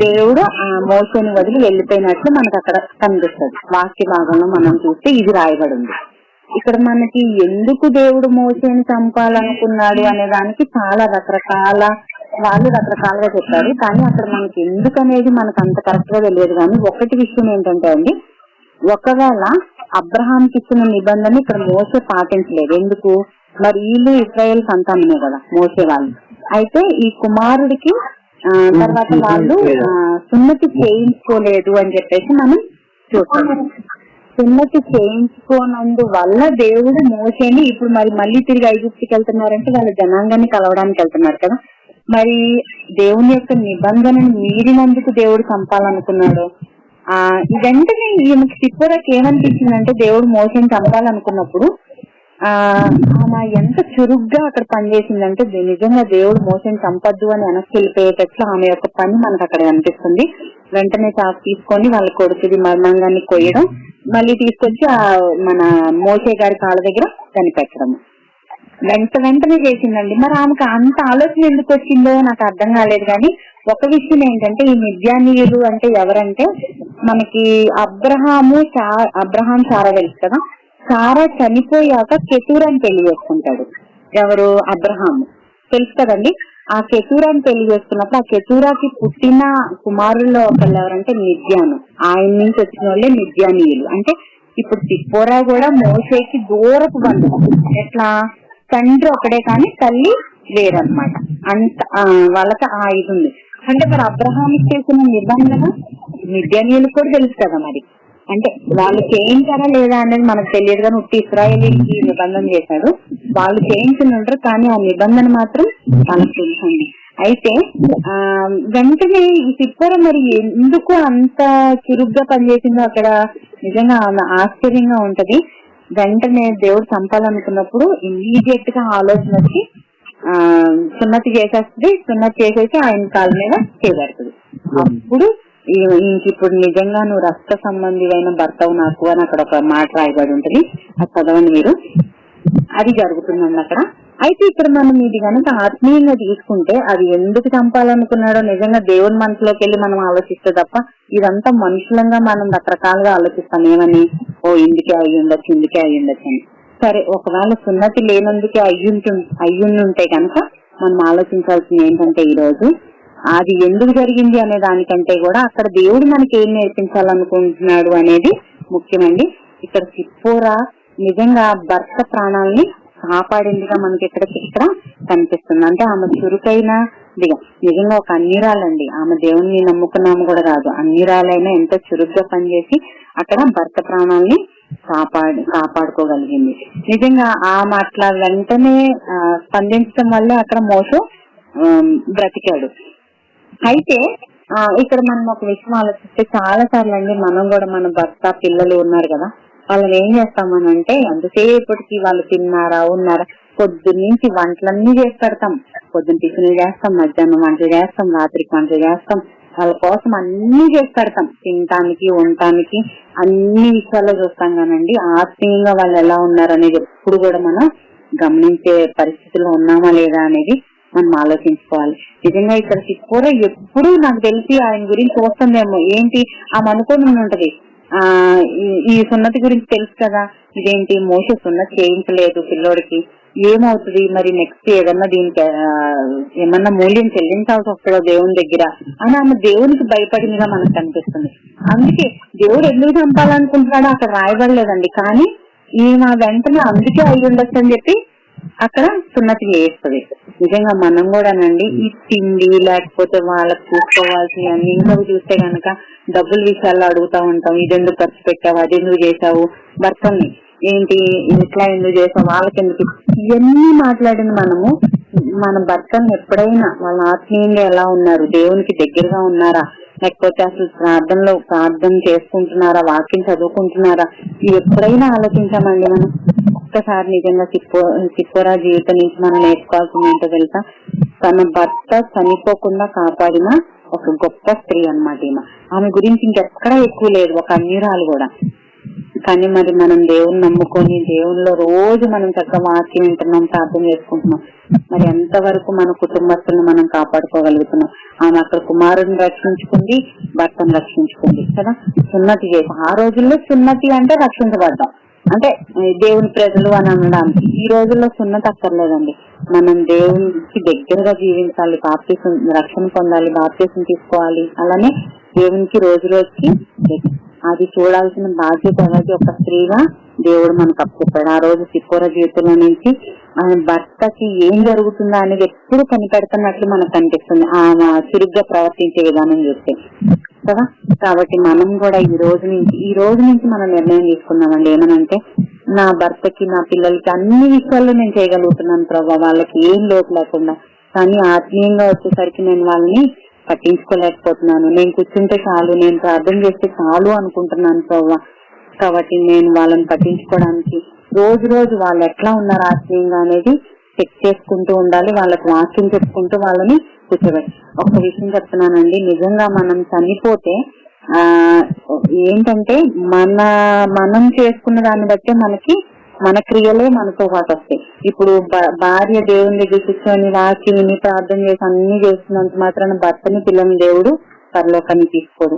B: దేవుడు మోషేని వదిలి వెళ్ళిపోయినట్లు మనకు అక్కడ కనిపిస్తుంది. వాక్య భాగంలో మనం చూస్తే ఇది రాయబడి ఉంది. ఇక్కడ మనకి ఎందుకు దేవుడు మోషేని చంపాలనుకున్నాడు అనే దానికి చాలా రకరకాలుగా చెప్పారు. కానీ అక్కడ మనకి ఎందుకు అనేది మనకు అంత కరెక్ట్ గా తెలియదు. కానీ ఒకటి విషయం ఏంటంటే అండి, ఒకవేళ అబ్రహాంకి ఇచ్చిన నిబంధన ఇక్కడ మోషే పాటించలేదు. ఎందుకు? మరి వీళ్ళు ఇశ్రాయేల్ సంతానమే కదా మోషే వాళ్ళు. అయితే ఈ కుమారుడికి తర్వాత వాళ్ళు సున్నతి చేయించుకోలేదు అని చెప్పేసి మనం చూస్తాం. సున్నతి చేయించుకోనందు వల్ల దేవుడు మోషేని ఇప్పుడు మళ్ళీ తిరిగి ఐగుప్తుకి వెళ్తున్నారంటే వాళ్ళ జనాంగాన్ని కలవడానికి వెళ్తున్నారు కదా. మరి దేవుని యొక్క నిబంధనను మీరినందుకు దేవుడు చంపాలనుకున్నాడు. వెంటనే ఈమెకి సిప్పోరాకి ఏమనిపించిందంటే, దేవుడు మోషేని చంపాలనుకున్నప్పుడు ఆమె ఎంత చురుగ్గా అక్కడ పనిచేసిందంటే, నిజంగా దేవుడు మోషేని చంపద్దు అని వెనక్కి వెళ్ళిపోయేటట్లు ఆమె యొక్క పని మనకు అక్కడ కనిపిస్తుంది. వెంటనే చాకు తీసుకొని వాళ్ళ కొడుకుది మర్మాంగాన్ని కొయ్యడం, మళ్ళీ తీసుకొచ్చి మన మోషే గారి కాళ్ళ దగ్గర కనిపెట్టడం వెంటనే చేసిందండి. మరి ఆమెకు అంత ఆలోచన ఎందుకు వచ్చిందో నాకు అర్థం కాలేదు. కానీ ఒక విషయం ఏంటంటే, ఈ మిద్యానీయులు అంటే ఎవరంటే, మనకి అబ్రహాం సారా తెలుసు కదా. సారా చనిపోయాక కెతూరాని పెళ్లి చేసుకుంటాడు. ఎవరు? అబ్రహాము తెలుసు కదండి. ఆ కెతూరాని పెళ్లి చేసుకున్నప్పుడు ఆ కెతూరాకి పుట్టిన కుమారుల్లో ఒకళ్ళు ఎవరంటే మిద్యాను. ఆయన నుంచి వచ్చిన వాళ్ళే మిద్యానీయులు. అంటే ఇప్పుడు సిప్పోరా కూడా మోషేకి దూరపు బంధువు. ఎట్లా? తండ్రి ఒకడే కానీ తల్లి వేరన్నమాట. అంత వాళ్ళకి ఇది ఉంది. అంటే మరి అబ్రహాంకి చేసిన నిబంధన మిద్యానీయులకు కూడా తెలుసు కదా. మరి అంటే వాళ్ళు చేయించారా లేదా అనేది మనకు తెలియదు. కానీ ఉట్టి ఇశ్రాయేలీకి నిబంధన చేశాడు, వాళ్ళు చేయించిన ఉంటారు. కానీ ఆ నిబంధన మాత్రం మనకు తెలుసండి. అయితే వెంటనే ఈ సిప్పోరా మరి ఎందుకు అంత చురుగ్గా పనిచేసిందో అక్కడ నిజంగా ఆశ్చర్యంగా ఉంటది. వెంటనే దేవుడు చంపాలనుకున్నప్పుడు ఇమీడియట్ గా ఆలోచన వచ్చి సున్నతి చేసేస్తుంది. సున్నతి చేసేసి ఆయన కాళ్ళ మీద చేపెడుతుంది. అప్పుడు ఇంకిప్పుడు నిజంగా నువ్వు రక్త సంబంధివైన భర్తవు నాకు అని అక్కడ ఒక మాట రాయబడి ఉంటది. అది చదవండి మీరు. అది జరుగుతుందండి అక్కడ. అయితే ఇక్కడ మనం ఇది కనుక ఆత్మీయంగా తీసుకుంటే అది ఎందుకు చంపాలనుకున్నాడో నిజంగా దేవుని మనసులోకి వెళ్ళి మనం ఆలోచిస్తే తప్ప ఇదంతా మనుషులంగా మనం రకరకాలుగా ఆలోచిస్తాం. ఏమని? ఇందుకే అయ్యి ఉండొచ్చు, ఇందుకే అయ్యి ఉండొచ్చు అని. సరే, ఒకవేళ సున్నతి లేనందుకే అయ్యుంటే కనుక మనం ఆలోచించాల్సింది ఏంటంటే, ఈ రోజు అది ఎందుకు జరిగింది అనే దానికంటే కూడా అక్కడ దేవుడు మనకి ఏం నేర్పించాలనుకుంటున్నాడు అనేది ముఖ్యమండి. ఇక్కడ సిప్పోరా నిజంగా భర్త ప్రాణాలని కాపాడిందిగా మనకి ఇక్కడ కనిపిస్తుంది. అంటే ఆమె చురుకైన నిజంగా ఒక అన్నిరాలండి. ఆమె దేవుణ్ణి నమ్ముకున్నాము కూడా కాదు, అన్నిరాలైనా ఎంతో చురుగ్గా పనిచేసి అక్కడ భర్త ప్రాణాలని కాపాడుకోగలిగింది. నిజంగా ఆమె అట్లా వెంటనే స్పందించడం వల్ల అక్కడ మోషే బ్రతికాడు. అయితే ఇక్కడ మనం ఒక విషయం ఆలోచిస్తే చాలా సార్లు అండి మనం కూడా మన భర్త పిల్లలు ఉన్నారు కదా, వాళ్ళని ఏం చేస్తామని అంటే ఎంతసేపటికి వాళ్ళు తిన్నారా ఉన్నారా పొద్దున్నుంచి వంటలన్నీ చేసి పెడతాం. పొద్దున్న టిఫిన్లు చేస్తాం, మధ్యాహ్నం వంటలు చేస్తాం, రాత్రికి వంటలు చేస్తాం. వాళ్ళ కోసం అన్ని చేసి పెడతాం, తినటానికి ఉండటానికి అన్ని విషయాల్లో చూస్తాం. కానండి ఆత్మీయంగా వాళ్ళు ఎలా ఉన్నారనేది ఎప్పుడు కూడా మనం గమనించే పరిస్థితిలో ఉన్నామా లేదా అనేది మనం ఆలోచించుకోవాలి. నిజంగా ఇక్కడ సిప్పోరా ఎప్పుడు నాకు తెలిసి ఆయన గురించి చూస్తుందేమో. ఏంటి ఆమె అనుకోని ఉంటది, ఈ సున్నతి గురించి తెలుసు కదా, ఇదేంటి మోషే సున్నతి చేయించలేదు పిల్లోడికి, ఏమవుతుంది మరి నెక్స్ట్ ఏదన్నా దీనికి ఏమన్నా మూల్యం చెల్లించాల్సి వస్తుందో దేవుని దగ్గర అని ఆమె దేవునికి భయపడిందిగా మనకు కనిపిస్తుంది. అందుకే దేవుడు ఎందుకు చంపాలనుకుంటున్నాడో అక్కడ రాయబడలేదండి. కానీ ఈమె వెంటనే అందుకే అయ్యి ఉండొచ్చు అని చెప్పి అక్కడ సున్నతి చేస్తుంది. నిజంగా మనం కూడానండి ఈ తిండి లేకపోతే వాళ్ళకి చూసుకోవాల్సిన అన్ని ఇంకొక చూస్తే కనుక డబ్బుల విషయాల్లో అడుగుతా ఉంటాం. ఇదెందుకు ఖర్చు పెట్టావు, అది ఎందుకు చేసావు, భర్తని ఏంటి ఇట్లా ఎందుకు చేసావు, వాళ్ళకెందుకు, ఇవన్నీ మాట్లాడిన మనము మన భర్తను ఎప్పుడైనా వాళ్ళ ఆత్మీయంగా ఎలా ఉన్నారు, దేవునికి దగ్గరగా ఉన్నారా, లేకపోతే అసలు ప్రార్థన చేసుకుంటున్నారా, వాక్యం చదువుకుంటున్నారా, ఇవి ఎప్పుడైనా ఆలోచించామండి మనం? ఒక్కసారి నిజంగా సిప్పోరా జీవితం నుంచి మనం నేర్చుకోవాల్సింది ఏంటో తెలుసా? తన భర్త చనిపోకుండా కాపాడిన ఒక గొప్ప స్త్రీ అన్నమాట ఈమె. ఆమె గురించి ఇంకెక్కడా ఎక్కువ లేదు, ఒక అన్యురాలు కూడా. కానీ మరి మనం దేవుని నమ్ముకొని దేవునిలో రోజు మనం చక్కగా వాక్యం వింటున్నాం, ప్రార్థన చేసుకుంటున్నాం. మరి ఎంతవరకు మన కుటుంబస్తులను మనం కాపాడుకోగలుగుతున్నాం? ఆమె అక్కడ కుమారుడిని రక్షించుకుంది, భర్తను రక్షించుకుంది కదా, సున్నతి చేసి. ఆ రోజుల్లో సున్నతి అంటే రక్షించబడ్డాం, అంటే దేవుని ప్రజలు అని అనడానికి. ఈ రోజుల్లో సున్నతి అక్కర్లేదండి. మనం దేవునికి దగ్గరగా జీవించాలి, బాప్తీసం రక్షణ పొందాలి, బాప్తీసం తీసుకోవాలి. అలానే దేవునికి రోజు రోజుకి అది చూడాల్సిన బాధ్యత అనేది ఒక స్త్రీగా దేవుడు మనకు అప్పచెప్పాడు. ఆ రోజు సిప్పోరా జీవితంలో నుంచి ఆమె భర్తకి ఏం జరుగుతుందో అనేది ఎప్పుడు కనిపెడుతున్నట్లు మనకు కనిపిస్తుంది ఆమె చురుగ్గా ప్రవర్తించే విధానం చూస్తే కదా. కాబట్టి మనం కూడా ఈ రోజు నుంచి మనం నిర్ణయం తీసుకున్నామండి. ఏమనంటే, నా భర్తకి, నా పిల్లలకి అన్ని విషయాల్లో నేను చేయగలుగుతున్నాను ప్రభావ, వాళ్ళకి ఏం లోటు లేకుండా. కానీ ఆత్మీయంగా వచ్చేసరికి నేను వాళ్ళని పట్టించుకోలేకపోతున్నాను. నేను కూర్చుంటే చాలు, నేను ప్రార్థన చేస్తే చాలు అనుకుంటున్నాను ప్రభావ. కాబట్టి నేను వాళ్ళని పట్టించుకోవడానికి రోజు వాళ్ళు ఎట్లా ఉన్నారు ఆత్మీయంగా అనేది చెక్ చేసుకుంటూ ఉండాలి. వాళ్ళకి వాక్యం చెప్పుకుంటూ వాళ్ళని కూర్చోబెట్టి. ఒక విషయం చెప్తున్నానండి, నిజంగా మనం చనిపోతే ఏంటంటే మనం చేసుకున్న దాన్ని బట్టే మన క్రియలే మనతో పాటు వస్తాయి. ఇప్పుడు భార్య దేవుని దగ్గర కూర్చొని వాక్యం విని ప్రార్థన చేసి అన్ని చేస్తున్నంత మాత్రాన భర్తని, పిల్లల్ని దేవుడు పరలోకాన్ని తీసుకోడు.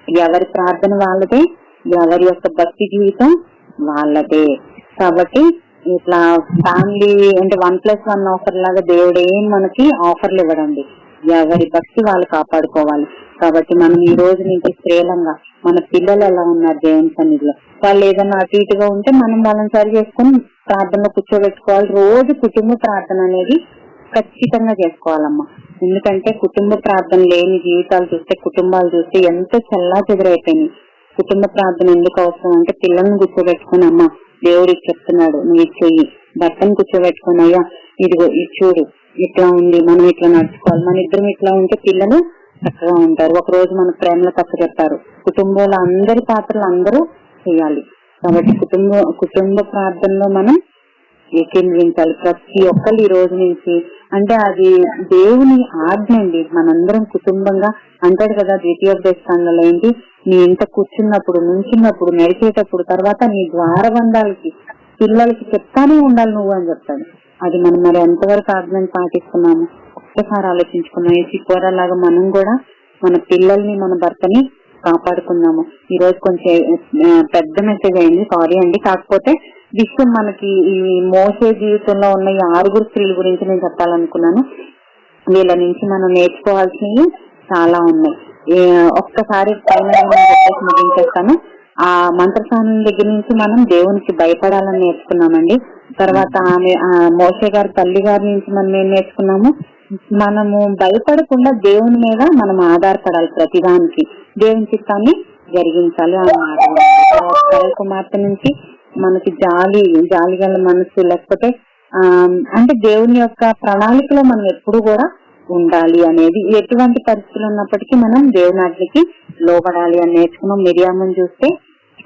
B: ఎవరి ప్రార్థన వాళ్ళదే, ఎవరి యొక్క భక్తి జీవితం వాళ్ళదే. కాబట్టి ఇట్లా ఫ్యామిలీ అంటే 1+1 ఆఫర్ లాగా దేవుడు ఏం మనకి ఆఫర్లు ఇవ్వడండి. ఎవరి భక్తి వాళ్ళు కాపాడుకోవాలి. కాబట్టి మనం ఈ రోజు నుంచి స్త్రీలంగా మన పిల్లలు ఎలా ఉన్నారు దేవుని సన్నిధిలో, వాళ్ళు ఏదైనా అటు ఇటుగా ఉంటే మనం వాళ్ళని సరి చేసుకుని ప్రార్థనలో కూర్చోబెట్టుకోవాలి. రోజు కుటుంబ ప్రార్థన అనేది ఖచ్చితంగా చేసుకోవాలమ్మా. ఎందుకంటే కుటుంబ ప్రార్థన లేని జీవితాలు చూస్తే, కుటుంబాలు చూస్తే ఎంతో చల్లా చెదరైపోయినాయి. కుటుంబ ప్రార్థన ఎందుకు అవసరం అంటే, పిల్లల్ని కూర్చోబెట్టుకుని అమ్మా దేవుడికి చెప్తున్నాడు నువ్వు ఇది చెయ్యి, భర్తను కూర్చోబెట్టుకుని అయ్యా ఇదిగో ఇది చూడు, ఇట్లా ఉంది, మనం ఇట్లా నడుచుకోవాలి, మన ఇద్దరం ఇట్లా ఉంటే పిల్లలు చక్కగా ఉంటారు. ఒక రోజు మన ప్రేమలో తప్ప చెప్పారు, కుటుంబంలో అందరి పాత్రలు అందరూ చేయాలి. కాబట్టి కుటుంబ ప్రార్థనలో మనం ఏకీభవించాలి ప్రతి ఒక్కరు ఈ రోజు నుంచి. అంటే అది దేవుని ఆజ్ఞ అండి. మనందరం కుటుంబంగా అంటాడు కదా ద్వితీయోపదేశకాండంలో ఏంటి, నీ ఇంట కూర్చున్నప్పుడు, నుంచున్నప్పుడు, నడిచేటప్పుడు, తర్వాత నీ ద్వారబంధాలకి పిల్లలకి చెప్తానే ఉండాలి నువ్వు అని చెప్తాడు. అది మనం మరి ఎంతవరకు ఆజ్ఞను పాటిస్తున్నాము ఒక్కసారి ఆలోచించుకున్నాం. ఈ సిపోరాలాగా మనం కూడా మన పిల్లల్ని, మన భర్తని కాపాడుకున్నాము. ఈ రోజు కొంచెం పెద్ద మెసేజ్ అయింది, సారీ అండి. కాకపోతే విషయం మనకి ఈ మోసే జీవితంలో ఉన్న ఈ 6 స్త్రీల గురించి నేను చెప్పాలనుకున్నాను. వీళ్ళ నుంచి మనం నేర్చుకోవాల్సినవి చాలా ఉన్నాయి. ఒక్కసారి ముగించేస్తాను. ఆ మంత్రస్నానం దగ్గర నుంచి మనం దేవునికి భయపడాలని నేర్చుకున్నామండి. తర్వాత మోసే గారి తల్లి గారి నుంచి మనం ఏం నేర్చుకున్నాము, మనము భయపడకుండా దేవుని మీద మనం ఆధారపడాలి, ప్రతిదానికి దేవుని చిత్తాన్ని జరిగించాలి అన్నమాట. కుమార్తె నుంచి మనకి జాలి గల మనసు, లేకపోతే అంటే దేవుని యొక్క ప్రణాళికలో మనం ఎప్పుడు కూడా ఉండాలి అనేది, ఎటువంటి పరిస్థితులు ఉన్నప్పటికీ మనం దేవుని ఆజ్ఞకి లోబడాలి అని నేర్చుకున్నాం. మిరియామని చూస్తే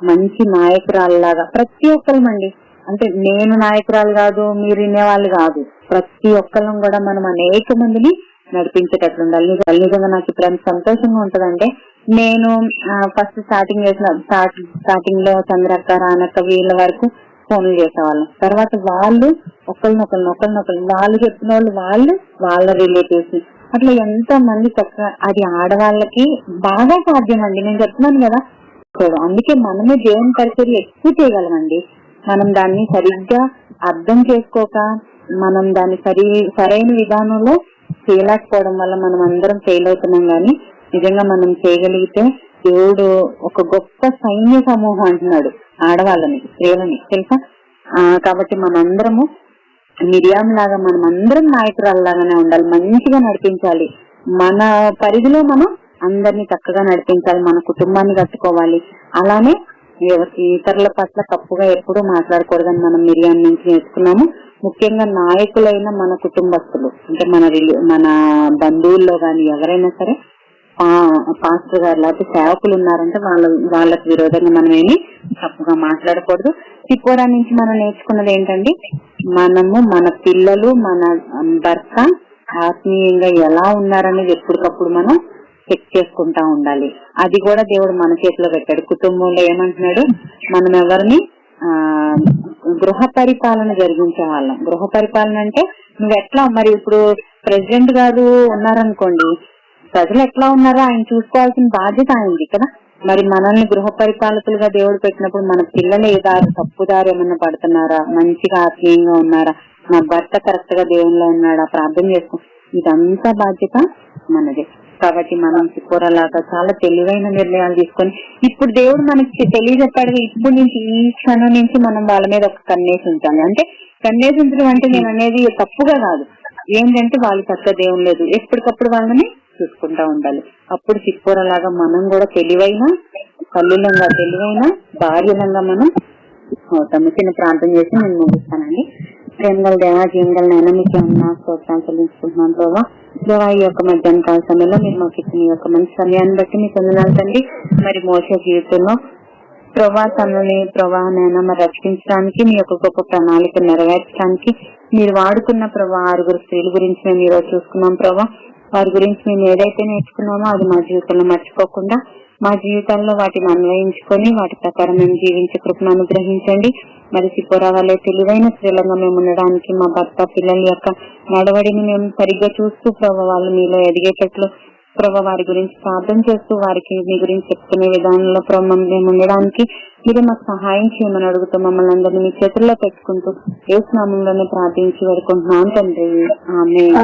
B: మంచి నాయకురాలులాగా ప్రతి ఒక్కరమండి, అంటే నేను నాయకురాలు కాదు, మీరు వినేవాళ్ళు కాదు, ప్రతి ఒక్కరం కూడా మనం అనేక మందిని నడిపించేటట్లు ఉండాలి. నిజంగా నాకు ఇప్పుడు ఎంత సంతోషంగా ఉంటదంటే, నేను ఫస్ట్ స్టార్టింగ్ లో చంద్రక్క, రానక్క వీళ్ళ వరకు ఫోన్లు చేసేవాళ్ళం. తర్వాత వాళ్ళు ఒకళ్ళనొకళ్ళు వాళ్ళు చెప్పిన వాళ్ళు వాళ్ళ రిలేటివ్స్, అట్లా ఎంతో మంది చక్కగా, అది ఆడవాళ్ళకి బాగా సాధ్యం అండి. నేను చెప్తున్నాను కదా, అందుకే మనమే దేవుని పరిచర్య ఎక్కువ చేయగలమండి. మనం దాన్ని సరిగ్గా అర్థం చేసుకోక, మనం దాన్ని సరైన విధానంలో చేయలేకపోవడం వల్ల మనం అందరం ఫెయిల్ అవుతున్నాం. కానీ నిజంగా మనం చేయగలిగితే దేవుడు ఒక గొప్ప సైన్య సమూహం అంటున్నాడు ఆడవాళ్ళని, స్త్రీలని, తెలుసా. కాబట్టి మనందరము మిరియాం లాగా మనం అందరం నాయకురాల్లాగానే ఉండాలి, మంచిగా నడిపించాలి. మన పరిధిలో మనం అందరినీ చక్కగా నడిపించాలి, మన కుటుంబాన్ని కట్టుకోవాలి. అలానే ఇతరుల పట్ల తప్పుగా ఎప్పుడూ మాట్లాడకూడదని మనం మిరియాం నుంచి నేర్చుకున్నాము. ముఖ్యంగా నాయకులైన మన కుటుంబస్తులు, అంటే మన బంధువుల్లో గాని ఎవరైనా సరే పాస్టర్ గారు లేకపోతే సేవకులు ఉన్నారంటే వాళ్ళకి విరోధంగా మనం ఏమి తప్పుగా మాట్లాడకూడదు. సిపోరా నుంచి మనం నేర్చుకున్నది ఏంటండి, మనము మన పిల్లలు, మన భర్త ఆత్మీయంగా ఎలా ఉన్నారనేది ఎప్పటికప్పుడు మనం చెక్ చేసుకుంటా ఉండాలి. అది కూడా దేవుడు మన చేతిలో పెట్టాడు. కుటుంబంలో ఏమంటున్నాడు, మనం ఎవరిని గృహ పరిపాలన జరిగించే వాళ్ళం. గృహ పరిపాలన అంటే నువ్వు ఎట్లా, మరి ఇప్పుడు ప్రెసిడెంట్ గారు ఉన్నారనుకోండి, ప్రజలు ఎట్లా ఉన్నారో ఆయన చూసుకోవాల్సిన బాధ్యత ఆయనది కదా. మరి మనల్ని గృహ పరిపాలకులుగా దేవుడు పెట్టినప్పుడు మన పిల్లలు ఏ దారి తప్పుదారి ఏమన్నా పడుతున్నారా, మంచిగా ఆత్మీయంగా ఉన్నారా, నా భర్త కరెక్ట్ గా దేవునిలో ఉన్నాడా, ప్రార్థన చేసుకో, ఇదంతా బాధ్యత మనదే. కాబట్టి మనం సిపోరాలాగా చాలా తెలివైన నిర్ణయాలు తీసుకొని, ఇప్పుడు దేవుడు మనకి తెలియజెప్పాడు, ఇప్పుడు నుంచి ఈ క్షణం నుంచి మనం వాళ్ళ మీద ఒక కన్నేసి ఉంచాలి. అంటే కన్నేసి ఉంచడం అంటే నేను అనేది తప్పుగా కాదు, ఏంటంటే వాళ్ళు చక్కగా దేవుని లేదు, ఎప్పటికప్పుడు వాళ్ళని చూసుకుంటా ఉండాలి. అప్పుడు సిపోరాలాగా మనం కూడా తెలివైన తల్లులంగా, తెలివైన భార్యలంగా మనం అవుతాము. చిన్న ప్రార్థన చేసి నేను ముగిస్తానండి. ప్రేమగల దేవా, జీవగల నైనా మీకు ఏమన్నా స్తోత్రాలు చెల్లించుకుంటున్నాను ప్రభావ. దేవా, ఈ యొక్క మధ్యాహ్న కాల సమయంలో మీరు మాకు ఇచ్చిన ఈ యొక్క మంచి సమయాన్ని బట్టి మీకు వందనాలండి. మరి మోసే జీవితంలో తనని నైనా మరి రక్షించడానికి, మీ యొక్క గొప్ప ప్రణాళిక నెరవేర్చడానికి మీరు వాడుకున్న 6 స్త్రీల గురించి మేము ఈరోజు చూసుకున్నాం ప్రభా. వారి గురించి మేము ఏదైతే నేర్చుకున్నామో అది మా జీవితంలో మర్చిపోకుండా మా జీవితాల్లో వాటిని అన్వయించుకొని వాటి ప్రకారం మేము జీవించే కృపను అనుగ్రహించండి. మరి సిపోరా వల్లే తెలివైన స్త్రీలంగా మేము ఉండడానికి, మా భర్త పిల్లల యొక్క నడవడిని మేము సరిగ్గా చూస్తూ ప్రభావ వాళ్ళు మీలో ఎదిగేటట్లు ప్రభావ వారి గురించి ప్రార్థన చేస్తూ వారికి మీ గురించి చెప్పుకునే విధానంలో ప్రభావం మేము ఉండడానికి మీరు మాకు సహాయం చేయమని అడుగుతూ మమ్మల్ని అందరినీ మీ చేతుల్లో పెట్టుకుంటూ యేసు నామములోనే ప్రార్థించి వేడుకుంటున్నాం తండ్రి. ఆమేన్.